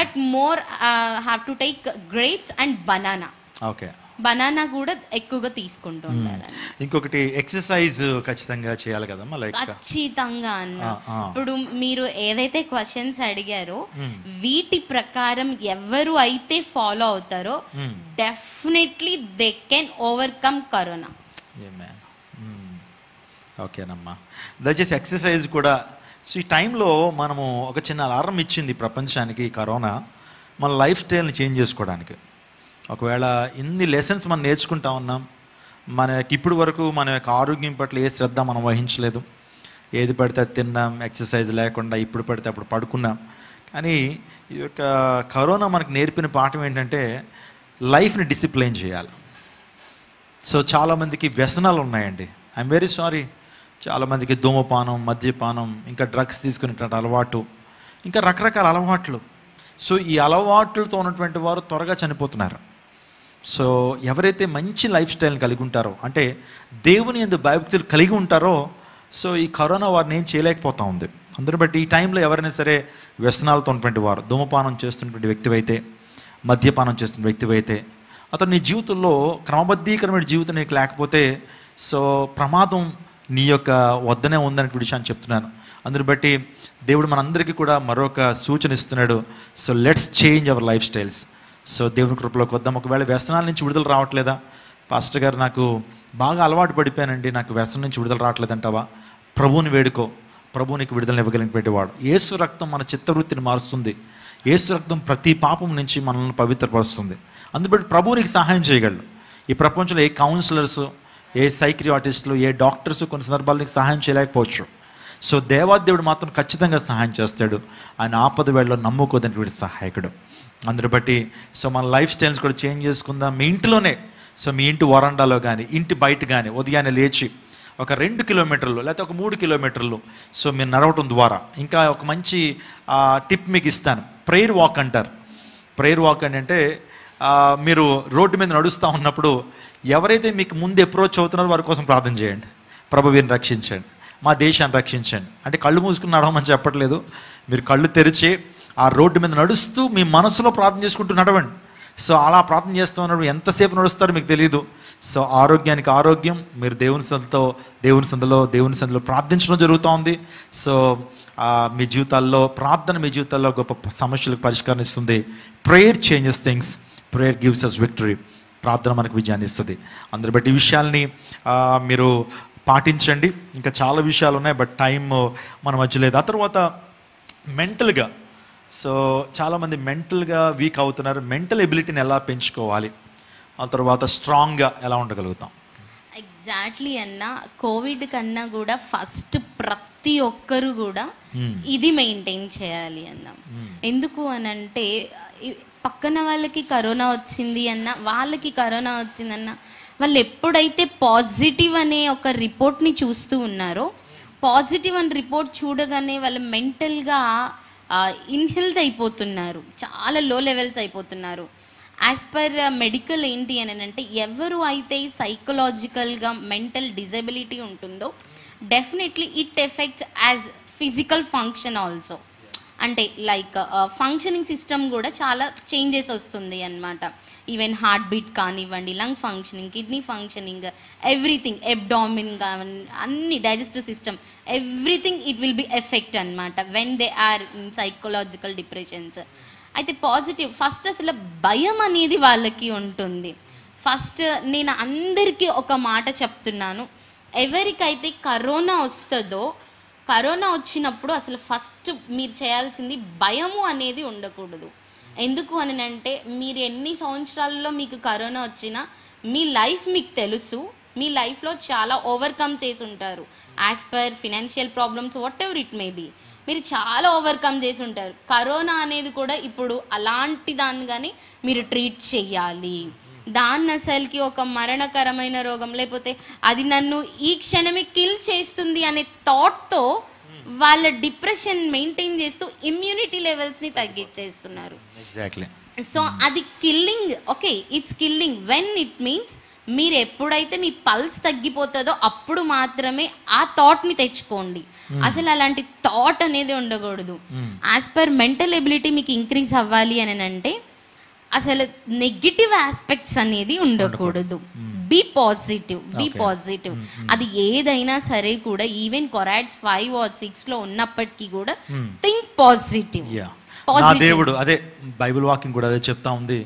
But more have to take grapes and banana. Banana కూడా ఎక్కువగా తీసుకుంటూ ఉండాలి. ఇంకొకటి ఎక్సర్సైజ్ ఖచ్చితంగా చేయాలి కదమ్మా. లైక్ ఖచ్చితంగా అన్న ఇప్పుడు మీరు ఏదైతే క్వశ్చన్స్ అడిగారో వీటి ప్రకారం ఎవరు అయితే ఫాలో అవుతారో definitely they can overcome corona. ఓకేనమ్మా. దయచేసి ఎక్సర్సైజ్ కూడా. సో ఈ టైంలో మనము ఒక చిన్న అలారం ఇచ్చింది ప్రపంచానికి కరోనా. మన లైఫ్ స్టైల్ని చేంజ్ చేసుకోవడానికి. ఒకవేళ ఇన్ని లెసన్స్ మనం నేర్చుకుంటా ఉన్నాం, మనకి ఇప్పుడు వరకు మన యొక్క ఆరోగ్యం పట్ల ఏ శ్రద్ధ మనం వహించలేదు, ఏది పడితే అది తిన్నాం, ఎక్సర్సైజ్ లేకుండా ఇప్పుడు పడితే అప్పుడు పడుకున్నాం. కానీ ఈ యొక్క కరోనా మనకు నేర్పిన పాఠం ఏంటంటే లైఫ్ని డిసిప్లైన్ చేయాలి. సో చాలామందికి వ్యసనాలు ఉన్నాయండి. I'm very sorry. చాలామందికి ధూమపానం, మద్యపానం, ఇంకా డ్రగ్స్ తీసుకునేటువంటి అలవాటు, ఇంకా రకరకాల అలవాట్లు. సో ఈ అలవాట్లతో ఉన్నటువంటి వారు త్వరగా చనిపోతున్నారు. సో ఎవరైతే మంచి లైఫ్ స్టైల్ని కలిగి ఉంటారో, అంటే దేవుని యందు భయభక్తులు కలిగి ఉంటారో, సో ఈ కరోనా వారిని ఏం చేయలేకపోతా ఉంది. అందుని బట్టి ఈ టైంలో ఎవరైనా సరే వ్యసనాలతో ఉన్నటువంటి వారు, ధూమపానం చేస్తున్నటువంటి వ్యక్తివైతే, మద్యపానం చేస్తున్న వ్యక్తివైతే, అతను నీ జీవితంలో క్రమబద్ధీకరమైన జీవితం నీకు లేకపోతే సో ప్రమాదం నీ యొక్క వద్దనే ఉందనే విషయాన్ని చెప్తున్నాను. అందుని బట్టి దేవుడు మనందరికీ కూడా మరొక సూచన ఇస్తున్నాడు. So let's change our life styles. So దేవుని కృపలోకి వద్దాం. ఒకవేళ వ్యసనాల నుంచి విడుదల రావట్లేదా, పాస్టర్ గారు నాకు బాగా అలవాటు పడిపోయానండి, నాకు వ్యసనం నుంచి విడుదల రావట్లేదంటావా, ప్రభువుని వేడుకో. ప్రభువు నీకు విడుదల ఇవ్వగలిగినటువంటి వాడు. యేసు రక్తం మన చిత్తవృత్తిని మారుస్తుంది. యేసు రక్తం ప్రతి పాపం నుంచి మనల్ని పవిత్రపరుస్తుంది. అందుబట్టి ప్రభువు నీకు సహాయం చేయగలడు. ఈ ప్రపంచంలో ఏ కౌన్సిలర్స్, ఏ సైక్రియాటిస్టులు, ఏ డాక్టర్స్ కొన్ని సందర్భాలు నీకు సహాయం చేయలేకపోవచ్చు. సో దేవాదేవుడు మాత్రం ఖచ్చితంగా సహాయం చేస్తాడు. ఆయన ఆపద వేళలో నమ్ముకోదనేటువంటి సహాయకుడు. అందుని బట్టి సో మన లైఫ్ స్టైల్స్ కూడా చేంజ్ చేసుకుందాం. మీ ఇంట్లోనే, సో మీ ఇంటి వరండాలో కానీ ఇంటి బయట కానీ ఉదయాన్నే లేచి ఒక 2 కిలోమీటర్లు లేకపోతే ఒక 3 కిలోమీటర్లు సో మీరు నడవటం ద్వారా, ఇంకా ఒక మంచి టిప్ మీకు ఇస్తాను. ప్రేయర్ వాక్ అంటారు. ప్రేయర్ వాక్ అంటే మీరు రోడ్డు మీద నడుస్తూ ఉన్నప్పుడు ఎవరైతే మీకు ముందు అప్రోచ్ అవుతున్నారో వారి కోసం ప్రార్థన చేయండి. ప్రభు వీరిని రక్షించండి, మా దేశాన్ని రక్షించండి. అంటే కళ్ళు మూసుకుని నడవమని చెప్పట్లేదు. మీరు కళ్ళు తెరిచి ఆ రోడ్డు మీద నడుస్తూ మీ మనసులో ప్రార్థన చేసుకుంటూ నడవండి. సో అలా ప్రార్థన చేస్తూ ఉన్నప్పుడు ఎంతసేపు నడుస్తారో మీకు తెలియదు. సో ఆరోగ్యానికి ఆరోగ్యం, మీరు దేవుని సందులో ప్రార్థించడం జరుగుతూ ఉంది. సో మీ జీవితాల్లో ప్రార్థన మీ జీవితాల్లో గొప్ప సమస్యలకు పరిష్కారం ఇస్తుంది. Prayer changes things, prayer gives us victory. ప్రార్థన మనకు విజయాన్ని ఇస్తుంది. అందరి బట్టి ఈ విషయాల్ని మీరు పాటించండి. ఇంకా చాలా విషయాలు ఉన్నాయి, బట్ టైం మన మధ్య లేదు. ఆ తర్వాత మెంటల్గా, సో చాలామంది మెంటల్గా వీక్ అవుతున్నారు. మెంటల్ ఎబిలిటీని ఎలా పెంచుకోవాలి, ఆ తర్వాత స్ట్రాంగ్గా ఎలా ఉండగలుగుతాం? ఎగ్జాక్ట్లీ అన్న, కోవిడ్ కన్నా కూడా ఫస్ట్ ప్రతి ఒక్కరు కూడా ఇది మెయింటైన్ చేయాలి అన్న. ఎందుకు అనంటే పక్కన వాళ్ళకి కరోనా వచ్చింది అన్న, వాళ్ళకి కరోనా వచ్చిందన్న, వాళ్ళు ఎప్పుడైతే పాజిటివ్ అనే ఒక రిపోర్ట్ని చూస్తూ ఉన్నారో, పాజిటివ్ అని రిపోర్ట్ చూడగానే వాళ్ళు మెంటల్గా ఇన్హెల్త్ అయిపోతున్నారు, చాలా లో లెవెల్స్ అయిపోతున్నారు. యాజ్ పర్ మెడికల్ ఏంటి అని అంటే, ఎవరు అయితే సైకలాజికల్గా మెంటల్ డిజబిలిటీ ఉంటుందో definitely it effects as physical function also. అంటే లైక్ ఫంక్షనింగ్ సిస్టమ్ కూడా చాలా చేంజెస్ వస్తుంది అన్నమాట. ఈవెన్ హార్ట్ బీట్ కానివ్వండి, lung functioning, kidney functioning, everything, abdomen కానివ్వండి, అన్ని digestive system, everything it will be effect అనమాట when they are in psychological depressions. అయితే పాజిటివ్ ఫస్ట్ అసలు భయం అనేది వాళ్ళకి ఉంటుంది. ఫస్ట్ నేను అందరికీ ఒక మాట చెప్తున్నాను, ఎవరికైతే కరోనా వస్తుందో, కరోనా వచ్చినప్పుడు అసలు ఫస్ట్ మీరు చేయాల్సింది భయము అనేది ఉండకూడదు. ఎందుకు అని అంటే, మీరు ఎన్ని సంవత్సరాల్లో మీకు కరోనా వచ్చినా మీ లైఫ్ మీకు తెలుసు, మీ లైఫ్లో చాలా ఓవర్కమ్ చేసి ఉంటారు. As per financial problems whatever it may be, మీరు చాలా ఓవర్కమ్ చేసి ఉంటారు. కరోనా అనేది కూడా ఇప్పుడు అలాంటి దానిగానే మీరు ట్రీట్ చేయాలి. దాన్ని అసలుకి ఒక మరణకరమైన రోగం, లేకపోతే అది నన్ను ఈ క్షణమే కిల్ చేస్తుంది అనే థాట్తో వాళ్ళ డిప్రెషన్ మెయింటైన్ చేస్తూ ఇమ్యూనిటీ లెవెల్స్ని తగ్గించేస్తున్నారు. ఎగ్జాక్ట్లీ. సో అది killing. Okay, it's killing when it means మీరు ఎప్పుడైతే మీ పల్స్ తగ్గిపోతుందో అప్పుడు మాత్రమే ఆ థాట్ని తెచ్చుకోండి. అసలు అలాంటి థాట్ అనేది ఉండకూడదు. యాజ్ పర్ మెంటల్ ఎబిలిటీ మీకు ఇంక్రీజ్ అవ్వాలి అని అంటే అసలు నెగిటివ్ ఆస్పెక్ట్స్ అనేది ఉండకూడదు. Be positive, be positive. అది ఏదైనా సరే కూడా, ఈవెన్ కొరాడ్స్ 5 or 6 ఉన్నప్పటికీ కూడా థింక్ పాజిటివ్. నా దేవుడు, అదే బైబిల్ వాక్యం కూడా అదే చెప్తా ఉంది,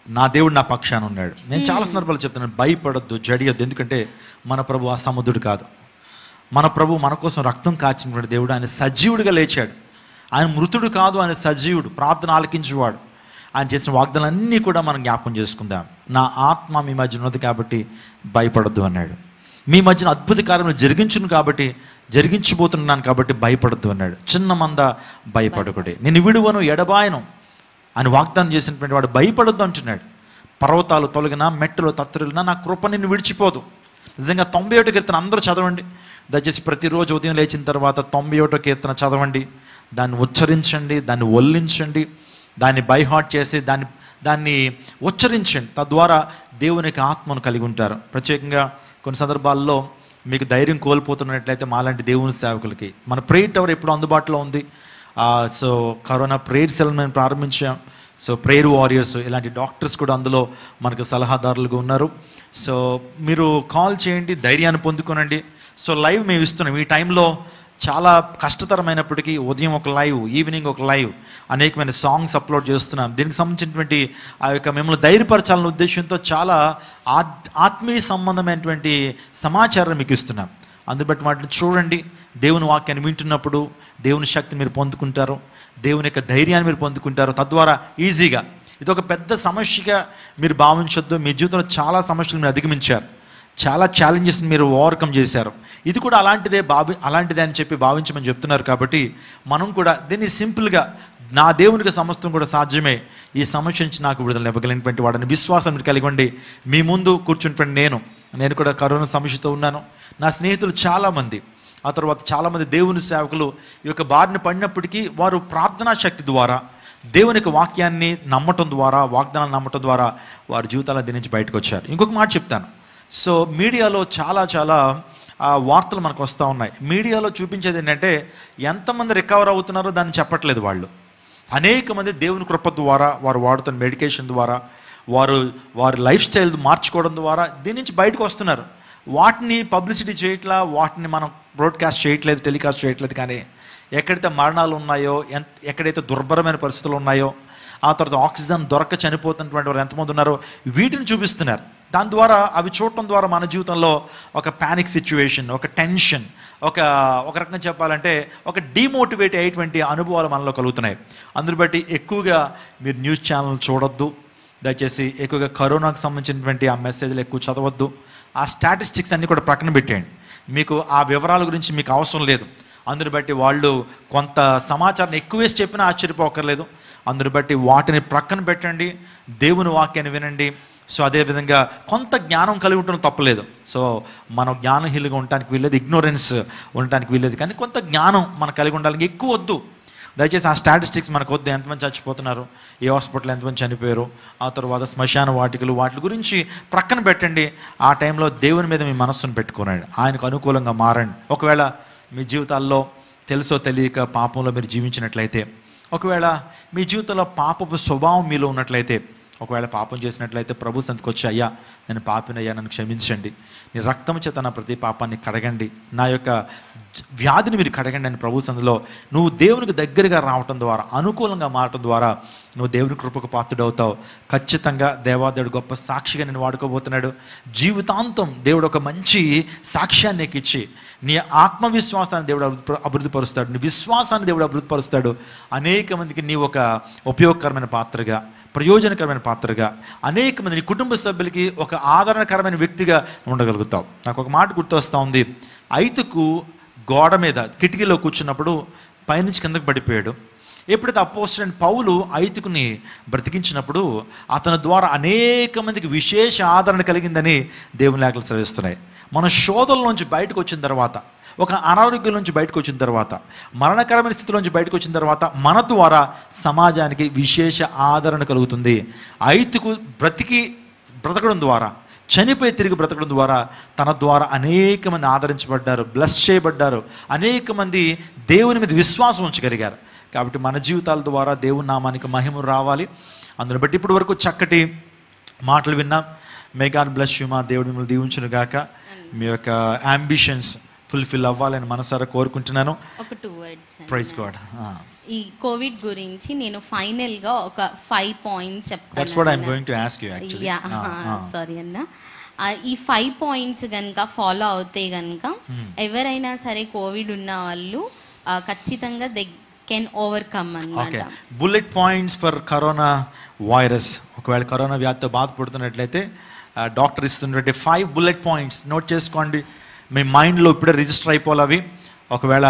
నా దేవుడు నా పక్షాన ఉన్నాడు. నేను చాలా సందర్భాలు చెప్తున్నాను, భయపడొద్దు, జడియొద్దు. ఎందుకంటే మన ప్రభు ఆ సముద్రుడు కాదు. మన ప్రభు మన కోసం రక్తం కార్చినటువంటి దేవుడు. ఆయన సజీవుడిగా లేచాడు. ఆయన మృతుడు కాదు, ఆయన సజీవుడు, ప్రార్థన ఆలకించేవాడు. ఆయన చేసిన వాగ్దానాలన్నీ కూడా మనం జ్ఞాపకం చేసుకుందాం. నా ఆత్మ మీ మధ్య ఉన్నది కాబట్టి భయపడద్దు అన్నాడు. మీ మధ్యన అద్భుత కార్యములు జరిగించును కాబట్టి, జరిగించబోతున్నాను కాబట్టి భయపడద్దు అన్నాడు. చిన్న మంద భయపడకుడి, నేను విడువను ఎడబాయను అని వాగ్దానం చేసినటువంటి వాడు భయపడద్దు అంటున్నాడు. పర్వతాలు తొలగినా, మెట్టులు తత్తరిల్లినా నా కృప నిన్ను విడిచిపోదు. నిజంగా 91 కీర్తన అందరూ చదవండి. దయచేసి ప్రతిరోజు ఉదయం లేచిన తర్వాత 91 కీర్తన చదవండి, దాన్ని ఉచ్చరించండి, దాన్ని ఒల్లించండి, దాన్ని బైహార్ట్ చేసి దాన్ని ఉచ్చరించండి. తద్వారా దేవునికి ఆత్మను కలిగి ఉంటారు. ప్రత్యేకంగా కొన్ని సందర్భాల్లో మీకు ధైర్యం కోల్పోతున్నట్లయితే మాలాంటి దేవుని సేవకులకి మన ప్రేయర్ టవర్ ఎప్పుడు అందుబాటులో ఉంది. సో కరోనా ప్రేయర్ సెల్ మేము ప్రారంభించాం. సో ప్రేయర్ వారియర్స్ ఇలాంటి డాక్టర్స్ కూడా అందులో మనకు సలహాదారులుగా ఉన్నారు. సో మీరు కాల్ చేయండి, ధైర్యాన్ని పొందుకోనండి. సో లైవ్ మేము ఇస్తున్నాం. ఈ టైంలో చాలా కష్టతరమైనప్పటికీ ఉదయం ఒక లైవ్, ఈవినింగ్ ఒక లైవ్, అనేకమైన సాంగ్స్ అప్లోడ్ చేస్తున్నాం. దీనికి సంబంధించినటువంటి ఆ యొక్క మిమ్మల్ని ధైర్యపరచాలనే ఉద్దేశంతో చాలా ఆత్మీయ సంబంధమైనటువంటి సమాచారం మీకు ఇస్తున్నాం. అందుబట్టి వాటిని చూడండి. దేవుని వాక్యాన్ని వింటున్నప్పుడు దేవుని శక్తిని మీరు పొందుకుంటారు, దేవుని యొక్క ధైర్యాన్ని మీరు పొందుకుంటారు. తద్వారా ఈజీగా, ఇది ఒక పెద్ద సమస్యగా మీరు భావించొద్దు. మీ జీవితంలో చాలా సమస్యలు మీరు అధిగమించారు, చాలా ఛాలెంజెస్ని మీరు ఓవర్కమ్ చేశారు. ఇది కూడా అలాంటిదే అని చెప్పి భావించమని చెప్తున్నారు. కాబట్టి మనం కూడా దీన్ని సింపుల్గా, నా దేవునికి సమస్తం కూడా సాధ్యమే, ఈ సమస్య నుంచి నాకు విడుదల ఇవ్వగలిగినటువంటి వాడిని విశ్వాసం మీరు కలిగొండి. మీ ముందు కూర్చుంటున్న నేను కూడా కరోనా సమస్యతో ఉన్నాను. నా స్నేహితులు చాలామంది, ఆ తర్వాత చాలామంది దేవుని సేవకులు ఈ యొక్క బారిన పడినప్పటికీ వారు ప్రార్థనా శక్తి ద్వారా, దేవునికి వాక్యాన్ని నమ్మటం ద్వారా, వాగ్దానాన్ని నమ్మటం ద్వారా వారి జీవితాల దీని నుంచి బయటకు వచ్చారు. ఇంకొక మాట చెప్తాను. సో మీడియాలో చాలా వార్తలు మనకు వస్తూ ఉన్నాయి. మీడియాలో చూపించేది ఏంటంటే ఎంతమంది రికవర్ అవుతున్నారో దాన్ని చెప్పట్లేదు. వాళ్ళు అనేక మంది దేవుని కృప ద్వారా, వారు వాడుతున్న మెడికేషన్ ద్వారా, వారి లైఫ్ స్టైల్ మార్చుకోవడం ద్వారా దీని నుంచి బయటకు వస్తున్నారు. వాటిని పబ్లిసిటీ చేయట్లా, వాటిని మనం బ్రాడ్కాస్ట్ చేయట్లేదు, టెలికాస్ట్ చేయట్లేదు. కానీ ఎక్కడైతే మరణాలు ఉన్నాయో, ఎక్కడైతే దుర్భరమైన పరిస్థితులు ఉన్నాయో, ఆ తర్వాత ఆక్సిజన్ దొరక చనిపోతున్నటువంటి వారు ఎంతమంది ఉన్నారో వీటిని చూపిస్తున్నారు. దాని ద్వారా, అవి చూడటం ద్వారా మన జీవితంలో ఒక ప్యానిక్ సిచ్యువేషన్, ఒక టెన్షన్, ఒక రకంగా చెప్పాలంటే ఒక డిమోటివేట్ అయ్యేటువంటి అనుభవాలు మనలో కలుగుతున్నాయి. అందుని బట్టి ఎక్కువగా మీరు న్యూస్ ఛానల్ చూడొద్దు. దయచేసి ఎక్కువగా కరోనాకు సంబంధించినటువంటి ఆ మెసేజ్లు ఎక్కువ చదవద్దు. ఆ స్టాటిస్టిక్స్ అన్నీ కూడా ప్రక్కన పెట్టేయండి. మీకు ఆ వివరాల గురించి మీకు అవసరం లేదు. అందుని బట్టి వాళ్ళు కొంత సమాచారాన్ని ఎక్కువేసి చెప్పినా ఆశ్చర్యపోకర్లేదు. అందుని బట్టి వాటిని ప్రక్కన పెట్టండి, దేవుని వాక్యాన్ని వినండి. సో అదేవిధంగా కొంత జ్ఞానం కలిగి ఉండటం తప్పలేదు. సో మనం జ్ఞానహీనులుగా ఉండటానికి వీల్లేదు, ఇగ్నోరెన్స్ ఉండటానికి వీల్లేదు. కానీ కొంత జ్ఞానం మనం కలిగి ఉండాలి, ఎక్కువ వద్దు. దయచేసి ఆ స్టాటిస్టిక్స్ మనకు వద్దు. ఎంతమంది చచ్చిపోతున్నారు, ఏ హాస్పిటల్ ఎంతమంది చనిపోయారు, ఆ తర్వాత శ్మశాన వాటికలు, వాటి గురించి ప్రక్కన పెట్టండి. ఆ టైంలో దేవుని మీద మీ మనస్సును పెట్టుకోనండి, ఆయనకు అనుకూలంగా మారండి. ఒకవేళ మీ జీవితాల్లో తెలుసో తెలియక పాపంలో మీరు జీవించినట్లయితే, ఒకవేళ మీ జీవితంలో పాపపు స్వభావం మీలో ఉన్నట్లయితే, ఒకవేళ పాపం చేసినట్లయితే ప్రభు సంతకు వచ్చి, అయ్యా నేను పాపినయ్యా, నన్ను క్షమించండి, నీ రక్తం చేత నా ప్రతి పాపాన్ని కడగండి, నా యొక్క వ్యాధిని మీరు కడగండి అని ప్రభు సందులో నువ్వు దేవునికి దగ్గరగా రావటం ద్వారా, అనుకూలంగా మారటం ద్వారా నువ్వు దేవుని కృపకు పాత్రుడవుతావు. ఖచ్చితంగా దేవాదేవుడు గొప్ప సాక్షిగా నేను వాడుకోబోతున్నాడు. జీవితాంతం దేవుడు ఒక మంచి సాక్ష్యాన్ని నీకు ఇచ్చి నీ ఆత్మవిశ్వాసాన్ని దేవుడు అభివృద్ధిపరుస్తాడు, నీ విశ్వాసాన్ని దేవుడు అభివృద్ధిపరుస్తాడు. అనేక మందికి నీ ఒక ఉపయోగకరమైన పాత్రగా, ప్రయోజనకరమైన పాత్రగా, అనేక మంది నీ కుటుంబ సభ్యులకి ఒక ఆదరణకరమైన వ్యక్తిగా ఉండగలుగుతావు. నాకు ఒక మాట గుర్తొస్తూ ఉంది. ఐతుకు గోడ మీద కిటికీలో కూర్చున్నప్పుడు పైనుంచి కిందకు పడిపోయాడు. ఎప్పుడైతే అపోస్తలుడైన పౌలు ఐతుకుని బ్రతికించినప్పుడు అతని ద్వారా అనేక మందికి విశేష ఆదరణ కలిగిందని దేవుని లేఖలు సెలవిస్తున్నాయి. మన శోధల నుంచి బయటకు వచ్చిన తర్వాత, ఒక అనారోగ్యం నుంచి బయటకు వచ్చిన తర్వాత, మరణకరమైన స్థితిలోంచి బయటకు వచ్చిన తర్వాత మన ద్వారా సమాజానికి విశేష ఆదరణ కలుగుతుంది. ఐతుకు బ్రతకడం ద్వారా, చనిపోయి తిరిగి బ్రతకడం ద్వారా తన ద్వారా అనేక మంది ఆదరించబడ్డారు, బ్లెస్ చేయబడ్డారు, అనేక మంది దేవుని మీద విశ్వాసం ఉంచగలిగారు. కాబట్టి మన జీవితాల ద్వారా దేవుని నామానికి మహిమ రావాలి. అందుని బట్టి ఇప్పటి వరకు చక్కటి మాటలు విన్నాం. May God bless you. మా దేవుడు మిమ్మల్ని దీవించును గాక. మీ యొక్క అంబిషన్స్ ఫుల్ఫిల్ అవ్వాలని మనసారా కోరుకుంటున్నాను. ఒక 2 words. Praise God. ఈ కోవిడ్ గురించి నేను ఫైనల్ గా ఒక 5 points చెప్తాను. That's what I am going to ask you actually. Sorry అన్న. ఈ 5 points కనుక ఫాలో అవుతే కనుక ఎవరైనా సరే కోవిడ్ ఉన్న వాళ్ళు ఖచ్చితంగా కెన్ ఓవర్కమ్ అన్నమాట. Bullet points for corona virus. ఒకవేళ కరోనా వ్యాధితో బాధపడుతున్నట్లయితే డాక్టర్ ఇస్తున్నటువంటి 5 బుల్లెట్ పాయింట్స్ నోట్ చేసుకోండి. మీ మైండ్లో ఇప్పుడే రిజిస్టర్ అయిపోవాలి అవి. ఒకవేళ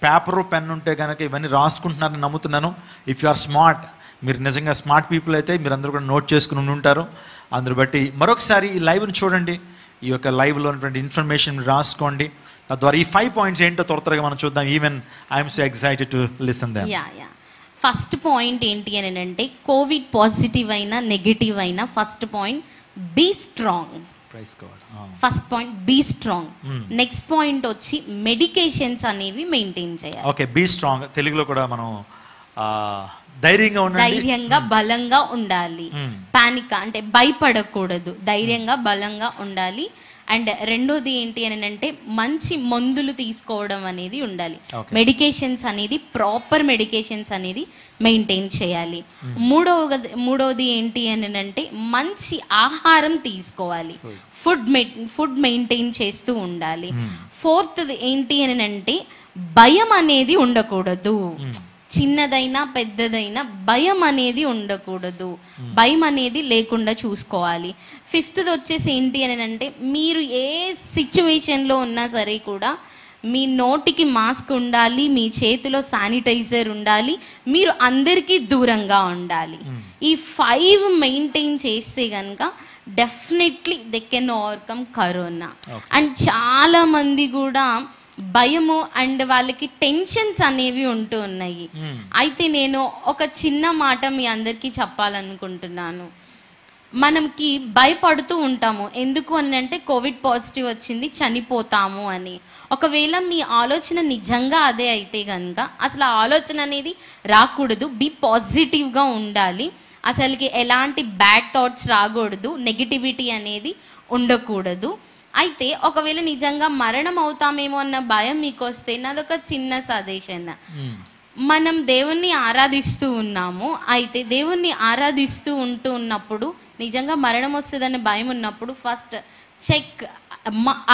పేపరు పెన్ ఉంటే కనుక ఇవన్నీ రాసుకుంటున్నారని నమ్ముతున్నాను. ఇఫ్ యు ఆర్ స్మార్ట్, మీరు నిజంగా స్మార్ట్ పీపుల్ అయితే మీరు అందరూ కూడా నోట్ చేసుకుని ఉంటారు. అందుని బట్టి మరొకసారి ఈ లైవ్ని చూడండి, ఈ యొక్క లైవ్లో ఉన్నటువంటి ఇన్ఫర్మేషన్ రాసుకోండి. తద్వారా ఈ 5 పాయింట్స్ ఏంటో త్వరగా మనం చూద్దాం. Even I'm so excited to listen them. First point ఏంటి అని అంటే, కోవిడ్ పాజిటివ్ అయినా నెగిటివ్ అయినా first point be strong. First point be strong. Next point వచ్చి మెడికేషన్స్ అనేవి మెయింటైన్ చేయాలి. ఓకే, బీ స్ట్రాంగ్ తెలుగులో కూడా మనం ధైర్యంగా బలంగా ఉండాలి. పానిక్ అంటే భయపడకూడదు, ధైర్యంగా బలంగా ఉండాలి. అండ్ రెండోది ఏంటి అని అంటే, మంచి మందులు తీసుకోవడం అనేది ఉండాలి. మెడికేషన్స్ అనేది ప్రాపర్ మెడికేషన్స్ అనేది మెయింటైన్ చేయాలి. మూడవది ఏంటి అని అంటే, మంచి ఆహారం తీసుకోవాలి. ఫుడ్ మెయింటైన్ చేస్తూ ఉండాలి. ఫోర్త్ది ఏంటి అని అంటే, భయం అనేది ఉండకూడదు. చిన్నదైనా పెద్దదైనా భయం అనేది ఉండకూడదు, భయం అనేది లేకుండా చూసుకోవాలి. ఫిఫ్త్ది వచ్చేసి ఏంటి అని అంటే, మీరు ఏ సిచ్యువేషన్లో ఉన్నా సరే కూడా మీ నోటికి మాస్క్ ఉండాలి, మీ చేతిలో శానిటైజర్ ఉండాలి, మీరు అందరికీ దూరంగా ఉండాలి. ఈ 5 మెయింటైన్ చేస్తే కనుక definitely they can overcome corona. And చాలా మంది కూడా భయము అండ్ వాళ్ళకి టెన్షన్స్ అనేవి ఉంటూ ఉన్నాయి. అయితే నేను ఒక చిన్న మాట మీ అందరికీ చెప్పాలనుకుంటున్నాను. మనకి భయపడుతూ ఉంటాము, ఎందుకు అని అంటే కోవిడ్ పాజిటివ్ వచ్చింది చనిపోతాము అని. ఒకవేళ మీ ఆలోచన నిజంగా అదే అయితే కనుక అసలు ఆ ఆలోచన అనేది రాకూడదు. బీ పాజిటివ్గా ఉండాలి. అసలుకి ఎలాంటి బ్యాడ్ థాట్స్ రాకూడదు, నెగిటివిటీ అనేది ఉండకూడదు. అయితే ఒకవేళ నిజంగా మరణం అవుతామేమో అన్న భయం మీకు వస్తే నాదొక చిన్న సజెషన్. మనం దేవుణ్ణి ఆరాధిస్తూ ఉన్నాము. అయితే దేవుణ్ణి ఆరాధిస్తూ ఉన్నప్పుడు నిజంగా మరణం వస్తుందని భయం ఉన్నప్పుడు ఫస్ట్ చెక్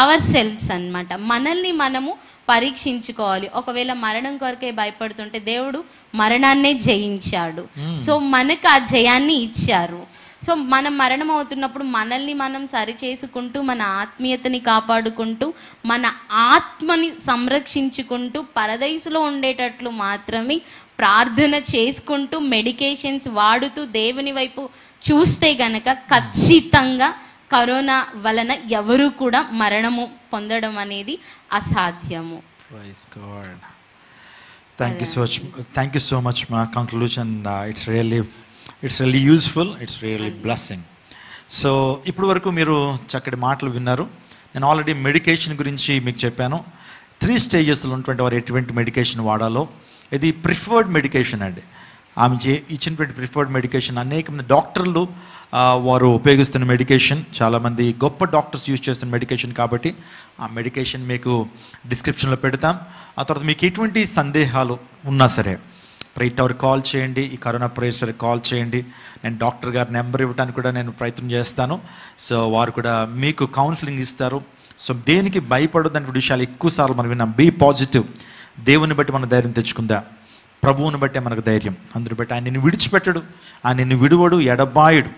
అవర్ సెల్స్ అన్నమాట. మనల్ని మనము పరీక్షించుకోవాలి. ఒకవేళ మరణం కొరకే భయపడుతుంటే దేవుడు మరణాన్నే జయించాడు. సో మనకు ఆ జయాన్ని ఇచ్చారు. సో మనం మరణం అవుతున్నప్పుడు మనల్ని మనం సరి చేసుకుంటూ, మన ఆత్మీయతని కాపాడుకుంటూ, మన ఆత్మని సంరక్షించుకుంటూ, పరదైసులో ఉండేటట్లు మాత్రమే ప్రార్థన చేసుకుంటూ, మెడికేషన్స్ వాడుతూ దేవుని వైపు చూస్తే గనక ఖచ్చితంగా కరోనా వలన ఎవరు కూడా మరణము పొందడం అనేది అసాధ్యము. Thank you so much. మా conclusion it's really useful, it's really blessing. So ఇప్పుడు వరకు మీరు చక్కటి మాటలు విన్నారు. నేను ఆల్రెడీ మెడికేషన్ గురించి మీకు చెప్పాను. 3 స్టేజెస్లో ఉన్నటువంటి వారు ఎటువంటి మెడికేషన్ వాడాలో. ఇది ప్రిఫర్డ్ మెడికేషన్ అండి. ఆమె ఇచ్చినటువంటి ప్రిఫర్డ్ మెడికేషన్ అనేక మంది డాక్టర్లు వారు ఉపయోగిస్తున్న మెడికేషన్, చాలామంది గొప్ప డాక్టర్స్ యూజ్ చేస్తున్న మెడికేషన్. కాబట్టి ఆ మెడికేషన్ మీకు డిస్క్రిప్షన్లో పెడతాం. ఆ తర్వాత మీకు ఎటువంటి సందేహాలు ఉన్నా సరే ప్రేయర్ టవర్ కాల్ చేయండి, ఈ కరోనా ప్రేయర్ సరే కాల్ చేయండి. నేను డాక్టర్ గారి నెంబర్ ఇవ్వడానికి కూడా నేను ప్రయత్నం చేస్తాను. సో వారు కూడా మీకు కౌన్సిలింగ్ ఇస్తారు. సో దేనికి భయపడొద్దని విషయాలు ఎక్కువసార్లు మనం విన్నాం. Be positive. దేవుని బట్టి మనం ధైర్యం తెచ్చుకుందా, ప్రభువుని బట్టే మనకు ధైర్యం. అందుని బట్టి ఆయన నిన్ను విడిచిపెట్టడు, ఆయన నిన్ను విడువడు, ఎడబాయుడు.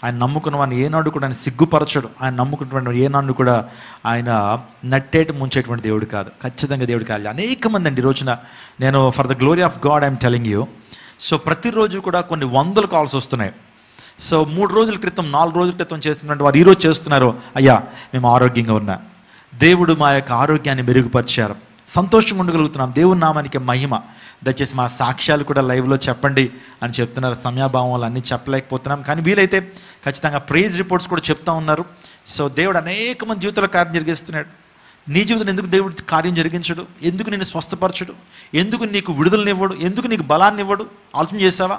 ఆయన నమ్ముకున్న వాడిని ఏనాడు కూడా ఆయన సిగ్గుపరచడు. ఆయన నమ్ముకున్నటువంటి ఏనాడు కూడా ఆయన నట్టేటి ముంచేటువంటి దేవుడు కాదు. ఖచ్చితంగా దేవుడు కాదు. అనేక మంది అండి ఈ రోజున, నేను for the glory of God I'm telling you. So ప్రతిరోజు కూడా కొన్ని 100 కాల్స్ వస్తున్నాయి. సో 3 రోజుల క్రితం 4 రోజుల క్రితం చేస్తున్నటువంటి వారు ఈరోజు చేస్తున్నారు, అయ్యా మేము ఆరోగ్యంగా ఉన్నా, దేవుడు మా యొక్క ఆరోగ్యాన్ని మెరుగుపరిచారు, సంతోషంగా ఉండగలుగుతున్నాం, దేవుని నామానికి మహిమ. దయచేసి మా సాక్ష్యాలు కూడా లైవ్లో చెప్పండి అని చెప్తున్నారు. సమయాభావం వల్ల అన్నీ చెప్పలేకపోతున్నాం, కానీ వీలైతే ఖచ్చితంగా ప్రైజ్ రిపోర్ట్స్ కూడా చెప్తా ఉన్నారు. సో దేవుడు అనేక మంది జీవితంలో కార్యం జరిగిస్తున్నాడు. నీ జీవితం ఎందుకు దేవుడు కార్యం జరిగించడు? ఎందుకు నిన్ను స్వస్థపరచడు? ఎందుకు నీకు విడుదలనివ్వడు? ఎందుకు నీకు బలాన్ని ఇవ్వడు? ఆలోచన చేసావా?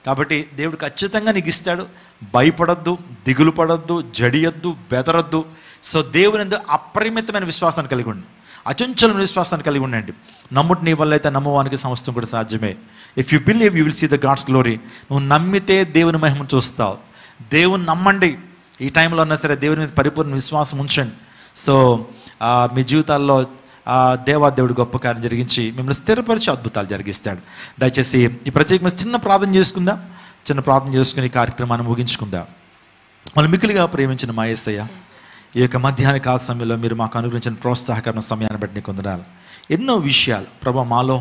కాబట్టి దేవుడు ఖచ్చితంగా నీకు ఇస్తాడు. భయపడొద్దు, దిగులు పడొద్దు, జడియొద్దు, బెదరొద్దు. సో దేవుని యందు అపరిమితమైన విశ్వాసాన్ని కలిగి ఉండి, అచంచలమైన విశ్వాసాన్ని కలిగి ఉండండి. నమ్ముటి నీ వల్ల అయితే నమ్మవానికి సమస్తం కూడా సాధ్యమే. If you believe you will see the God's glory. నువ్వు నమ్మితే దేవుని మహిమను చూస్తావు. దేవుని నమ్మండి. ఈ టైంలో ఉన్నా సరే దేవుని మీద పరిపూర్ణ విశ్వాసం ఉంచండి. సో మీ జీవితాల్లో దేవాదేవుడు గొప్ప కార్యం జరిగించి మిమ్మల్ని స్థిరపరిచి అద్భుతాలు జరిగిస్తాడు. దయచేసి ఈ ప్రత్యేకమైన చిన్న ప్రార్థన చేసుకుందాం. చిన్న ప్రార్థన చేసుకుని ఈ కార్యక్రమాన్ని ముగించుకుందాం. వాళ్ళు మిక్కిలిగా ప్రేమించిన మా యేసయ్య, ఈ యొక్క మధ్యాహ్న కాల సమయంలో మీరు మాకు అనుగ్రహించిన ప్రోత్సాహకరణ సమయాన్ని బట్టి నీకు వందనాలు. ఎన్నో విషయాలు ప్రభా, మాలో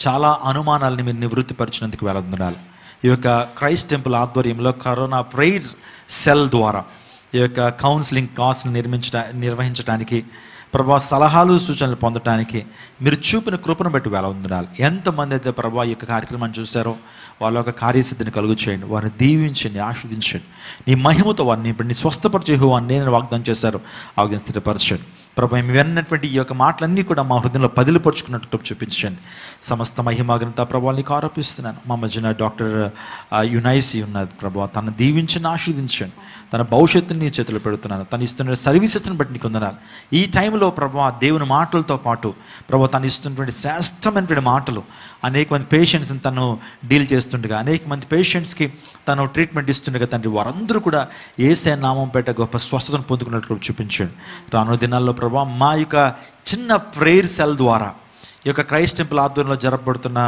చాలా అనుమానాలని మీరు నివృత్తిపరిచినందుకు వందనాలు. ఈ యొక్క క్రైస్ట్ టెంపుల్ ఆధ్వర్యంలో కరోనా ప్రేయర్ సెల్ ద్వారా ఈ యొక్క కౌన్సిలింగ్ క్లాస్ని నిర్వహించడానికి ప్రభా, సలహాలు సూచనలు పొందడానికి మీరు చూపిన కృపను బట్టి వందనాలు. ఎంతమంది అయితే ప్రభా ఈ యొక్క కార్యక్రమాన్ని చూశారో వాళ్ళ యొక్క కార్యసిద్ధిని కలుగు చేయండి, వారిని దీవించండి, ఆస్వాదించండి. నీ మహిమతో వారిని ఇప్పుడు నీ స్వస్థపరిచే అని నేను వాగ్దానం చేశారు, వాగ్దానం స్థిరపరచండి. ప్రభా, మేము విన్నటువంటి ఈ యొక్క మాటలన్నీ కూడా మా హృదయంలో పదిలిపరుచుకున్నట్టు చూపించండి. సమస్త మహిమాగ్రంత ప్రభావాలు నీకు ఆరోపిస్తున్నాను. మా మధ్యన డాక్టర్ యునైసీ ఉన్నది ప్రభా, తను దీవించండి, ఆస్వాదించండి. తన భవిష్యత్తుని నీ చేతులు పెడుతున్నాను. తను ఇస్తున్న సర్వీసెస్ని బట్టి నీకు వందనాలు. ఈ టైంలో ప్రభా, దేవుని మాటలతో పాటు ప్రభా, తను ఇస్తున్నటువంటి శ్రేష్టమైనటువంటి మాటలు అనేక మంది పేషెంట్స్ని తను డీల్ చేస్తుండగా, అనేక మంది పేషెంట్స్కి తను ట్రీట్మెంట్ ఇస్తుండగా తండ్రి, వారందరూ కూడా యేసయ్య నామం పేట గొప్ప స్వస్థతను పొందుకున్నట్లు చూపించండి. రానున్న దినాల్లో ప్రభా, మా యొక్క చిన్న ప్రేయర్ సెల్ ద్వారా ఈ యొక్క క్రైస్ట్ టెంపుల్ ఆధ్వర్యంలో జరపబడుతున్న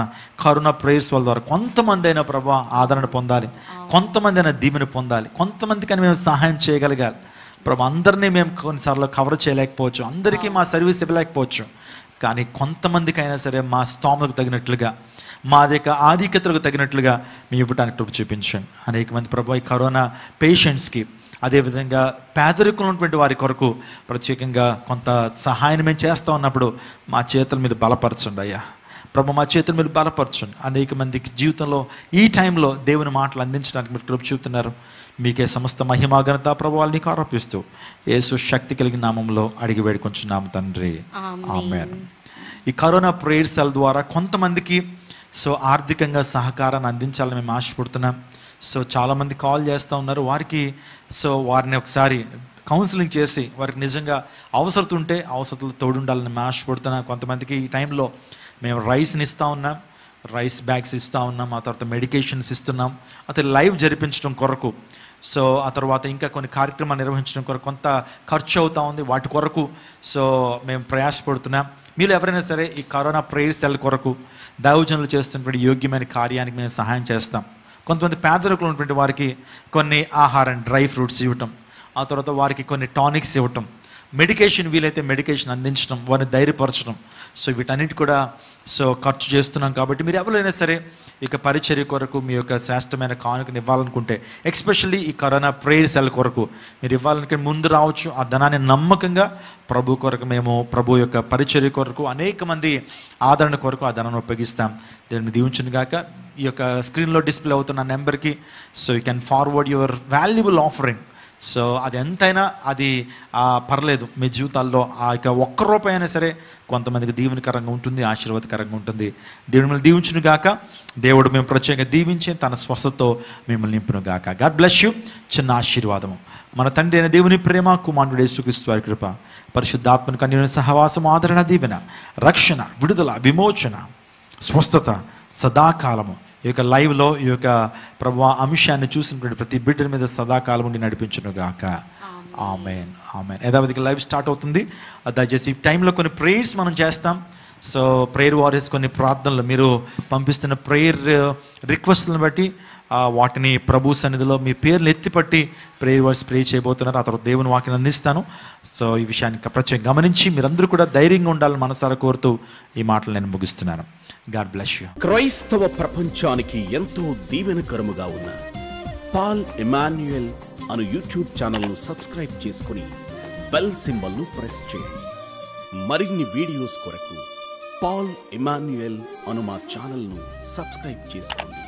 కరోనా ప్రేయర్స్ వాళ్ళ ద్వారా కొంతమంది అయినా ప్రభా ఆదరణ పొందాలి, కొంతమంది అయినా దీవెన పొందాలి, కొంతమందికైనా మేము సహాయం చేయగలగాలి ప్రభా. అందరినీ మేము కొన్నిసార్లు కవర్ చేయలేకపోవచ్చు, అందరికీ మా సర్వీస్ ఇవ్వలేకపోవచ్చు, కానీ కొంతమందికైనా సరే మా స్తోమతకు తగినట్లుగా, మా యొక్క ఆధిక్యతలకు తగినట్లుగా మేము ఇవ్వడానికి చూపించండి. అనేక మంది ప్రభా ఈ కరోనా పేషెంట్స్కి, అదేవిధంగా పేదరికంలో ఉన్నటువంటి వారి కొరకు ప్రత్యేకంగా కొంత సహాయం మేము చేస్తూ ఉన్నప్పుడు మా చేతుల మీద బలపరచండి అయ్యా ప్రభు, మా చేతుల మీద బలపరచండి. అనేక మందికి జీవితంలో ఈ టైంలో దేవుని మాటలు అందించడానికి మీరు కృప చూపుతున్నారు. మీకే సమస్త మహిమాఘనత ప్రభువాలు నీకు ఆరోపిస్తూ యేసు శక్తి కలిగిన నామంలో అడిగి వేడుకొంచున్నాము తండ్రి, ఆమేన్. ఈ కరోనా ప్రేయర్ సెల్ ద్వారా కొంతమందికి ఆర్థికంగా సహకారాన్ని అందించాలని మేము ఆశపడుతున్నాం. చాలామంది కాల్ చేస్తూ ఉన్నారు. వారికి వారిని ఒకసారి కౌన్సిలింగ్ చేసి వారికి నిజంగా అవసరం ఉంటే అవసరాలు తోడుండాలని మేము ఆశపడుతున్నాం. కొంతమందికి ఈ టైంలో మేము రైస్ని ఇస్తూ ఉన్నాం, రైస్ బ్యాగ్స్ ఇస్తూ ఉన్నాం, ఆ తర్వాత మెడికేషన్స్ ఇస్తున్నాం, అయితే లైవ్ జరిపించడం కొరకు. ఆ తర్వాత ఇంకా కొన్ని కార్యక్రమాలు నిర్వహించడం కొరకు కొంత ఖర్చు అవుతూ ఉంది. వాటి కొరకు మేము ప్రయాసపడుతున్నాం. మీరు ఎవరైనా సరే ఈ కరోనా ప్రేయర్ సెల్ కొరకు దైవజనులు చేస్తున్నటువంటి యోగ్యమైన కార్యానికి మేము సహాయం చేస్తాం. కొంతమంది పేదరికంలో ఉన్నటువంటి వారికి కొన్ని ఆహారం, డ్రై ఫ్రూట్స్ ఇవ్వటం, ఆ తర్వాత వారికి కొన్ని టానిక్స్ ఇవ్వటం, మెడికేషన్ వీలైతే మెడికేషన్ అందించడం, వారిని ధైర్యపరచడం. వీటన్నిటి కూడా ఖర్చు చేస్తున్నాం. కాబట్టి మీరు ఎవరైనా సరే ఇక పరిచర్య కొరకు మీ యొక్క శ్రేష్టమైన కానుకను ఇవ్వాలనుకుంటే, ఎస్పెషల్లీ ఈ కరోనా ప్రేయర్ సెల్ కొరకు మీరు ఇవ్వాలనుకుంటే ముందు రావచ్చు. ఆ ధనాన్ని నమ్మకంగా ప్రభు కొరకు, మేము ప్రభు యొక్క పరిచర్య కొరకు, అనేక మంది ఆదరణ కొరకు ఆ ధనాన్ని ఉపయోగిస్తాం. దీన్ని దీవించును గాక. ఈ యొక్క స్క్రీన్లో డిస్ప్లే అవుతున్న నెంబర్కి you can forward your valuable offering. అది ఎంతైనా అది పర్లేదు. మీ జీవితాల్లో ఆ యొక్క ఒక్క రూపాయి అయినా సరే కొంతమందికి దీవెనకరంగా ఉంటుంది, ఆశీర్వాదకరంగా ఉంటుంది. దేవుడు మిమ్మల్ని దీవించును గాక. దేవుడు మేము ప్రత్యేకంగా దీవించి తన స్వస్థతో మిమ్మల్ని నింపును గాక. God bless you. చిన్న ఆశీర్వాదము. మన తండ్రి అయిన దేవుని ప్రేమ, కుమారుడు యేసుక్రీస్తు వారి కృప, పరిశుద్ధాత్మను అన్యోన్య సహవాసం, ఆదరణ, దీవెన, రక్షణ, విడుదల, విమోచన, స్వస్థత సదాకాలము ఈ యొక్క లైవ్లో ఈ యొక్క ప్రభు అంశాన్ని చూసినటువంటి ప్రతి బిడ్డ మీద సదాకాలం ఉండి నడిపించును గాక. ఆమేన్, ఆమేన్. యథావిధిగా లైవ్ స్టార్ట్ అవుతుంది. దయచేసి ఈ టైంలో కొన్ని ప్రేయర్స్ మనం చేస్తాం. ప్రేయర్ వారియర్స్ కొన్ని ప్రార్థనలు మీరు పంపిస్తున్న ప్రేయర్ రిక్వెస్ట్లను బట్టి వాటిని ప్రభు సన్నిధిలో మీ పేర్లు ఎత్తిపట్టి ప్రేయర్ వారియర్స్ ప్రే చేయబోతున్నారు. ఆ తర్వాత దేవుని వాక్యాన్ని అందిస్తాను. ఈ విషయాన్ని ప్రత్యేకంగా గమనించి మీరందరూ కూడా ధైర్యంగా ఉండాలని మనసారా కోరుతూ ఈ మాటలు నేను ముగిస్తున్నాను. God bless you. క్రైస్తవ ప్రపంచానికి ఎంతో దీవెనకరముగా ఉన్న పాల్ ఎమాన్యుయల్ అను యూట్యూబ్ ఛానల్ను సబ్స్క్రైబ్ చేసుకుని బెల్ సింబల్ను ప్రెస్ చేయండి. మరిన్ని వీడియోస్ కొరకు పాల్ ఎమాన్యుయల్ అను మా ఛానల్ను సబ్స్క్రైబ్ చేసుకోండి.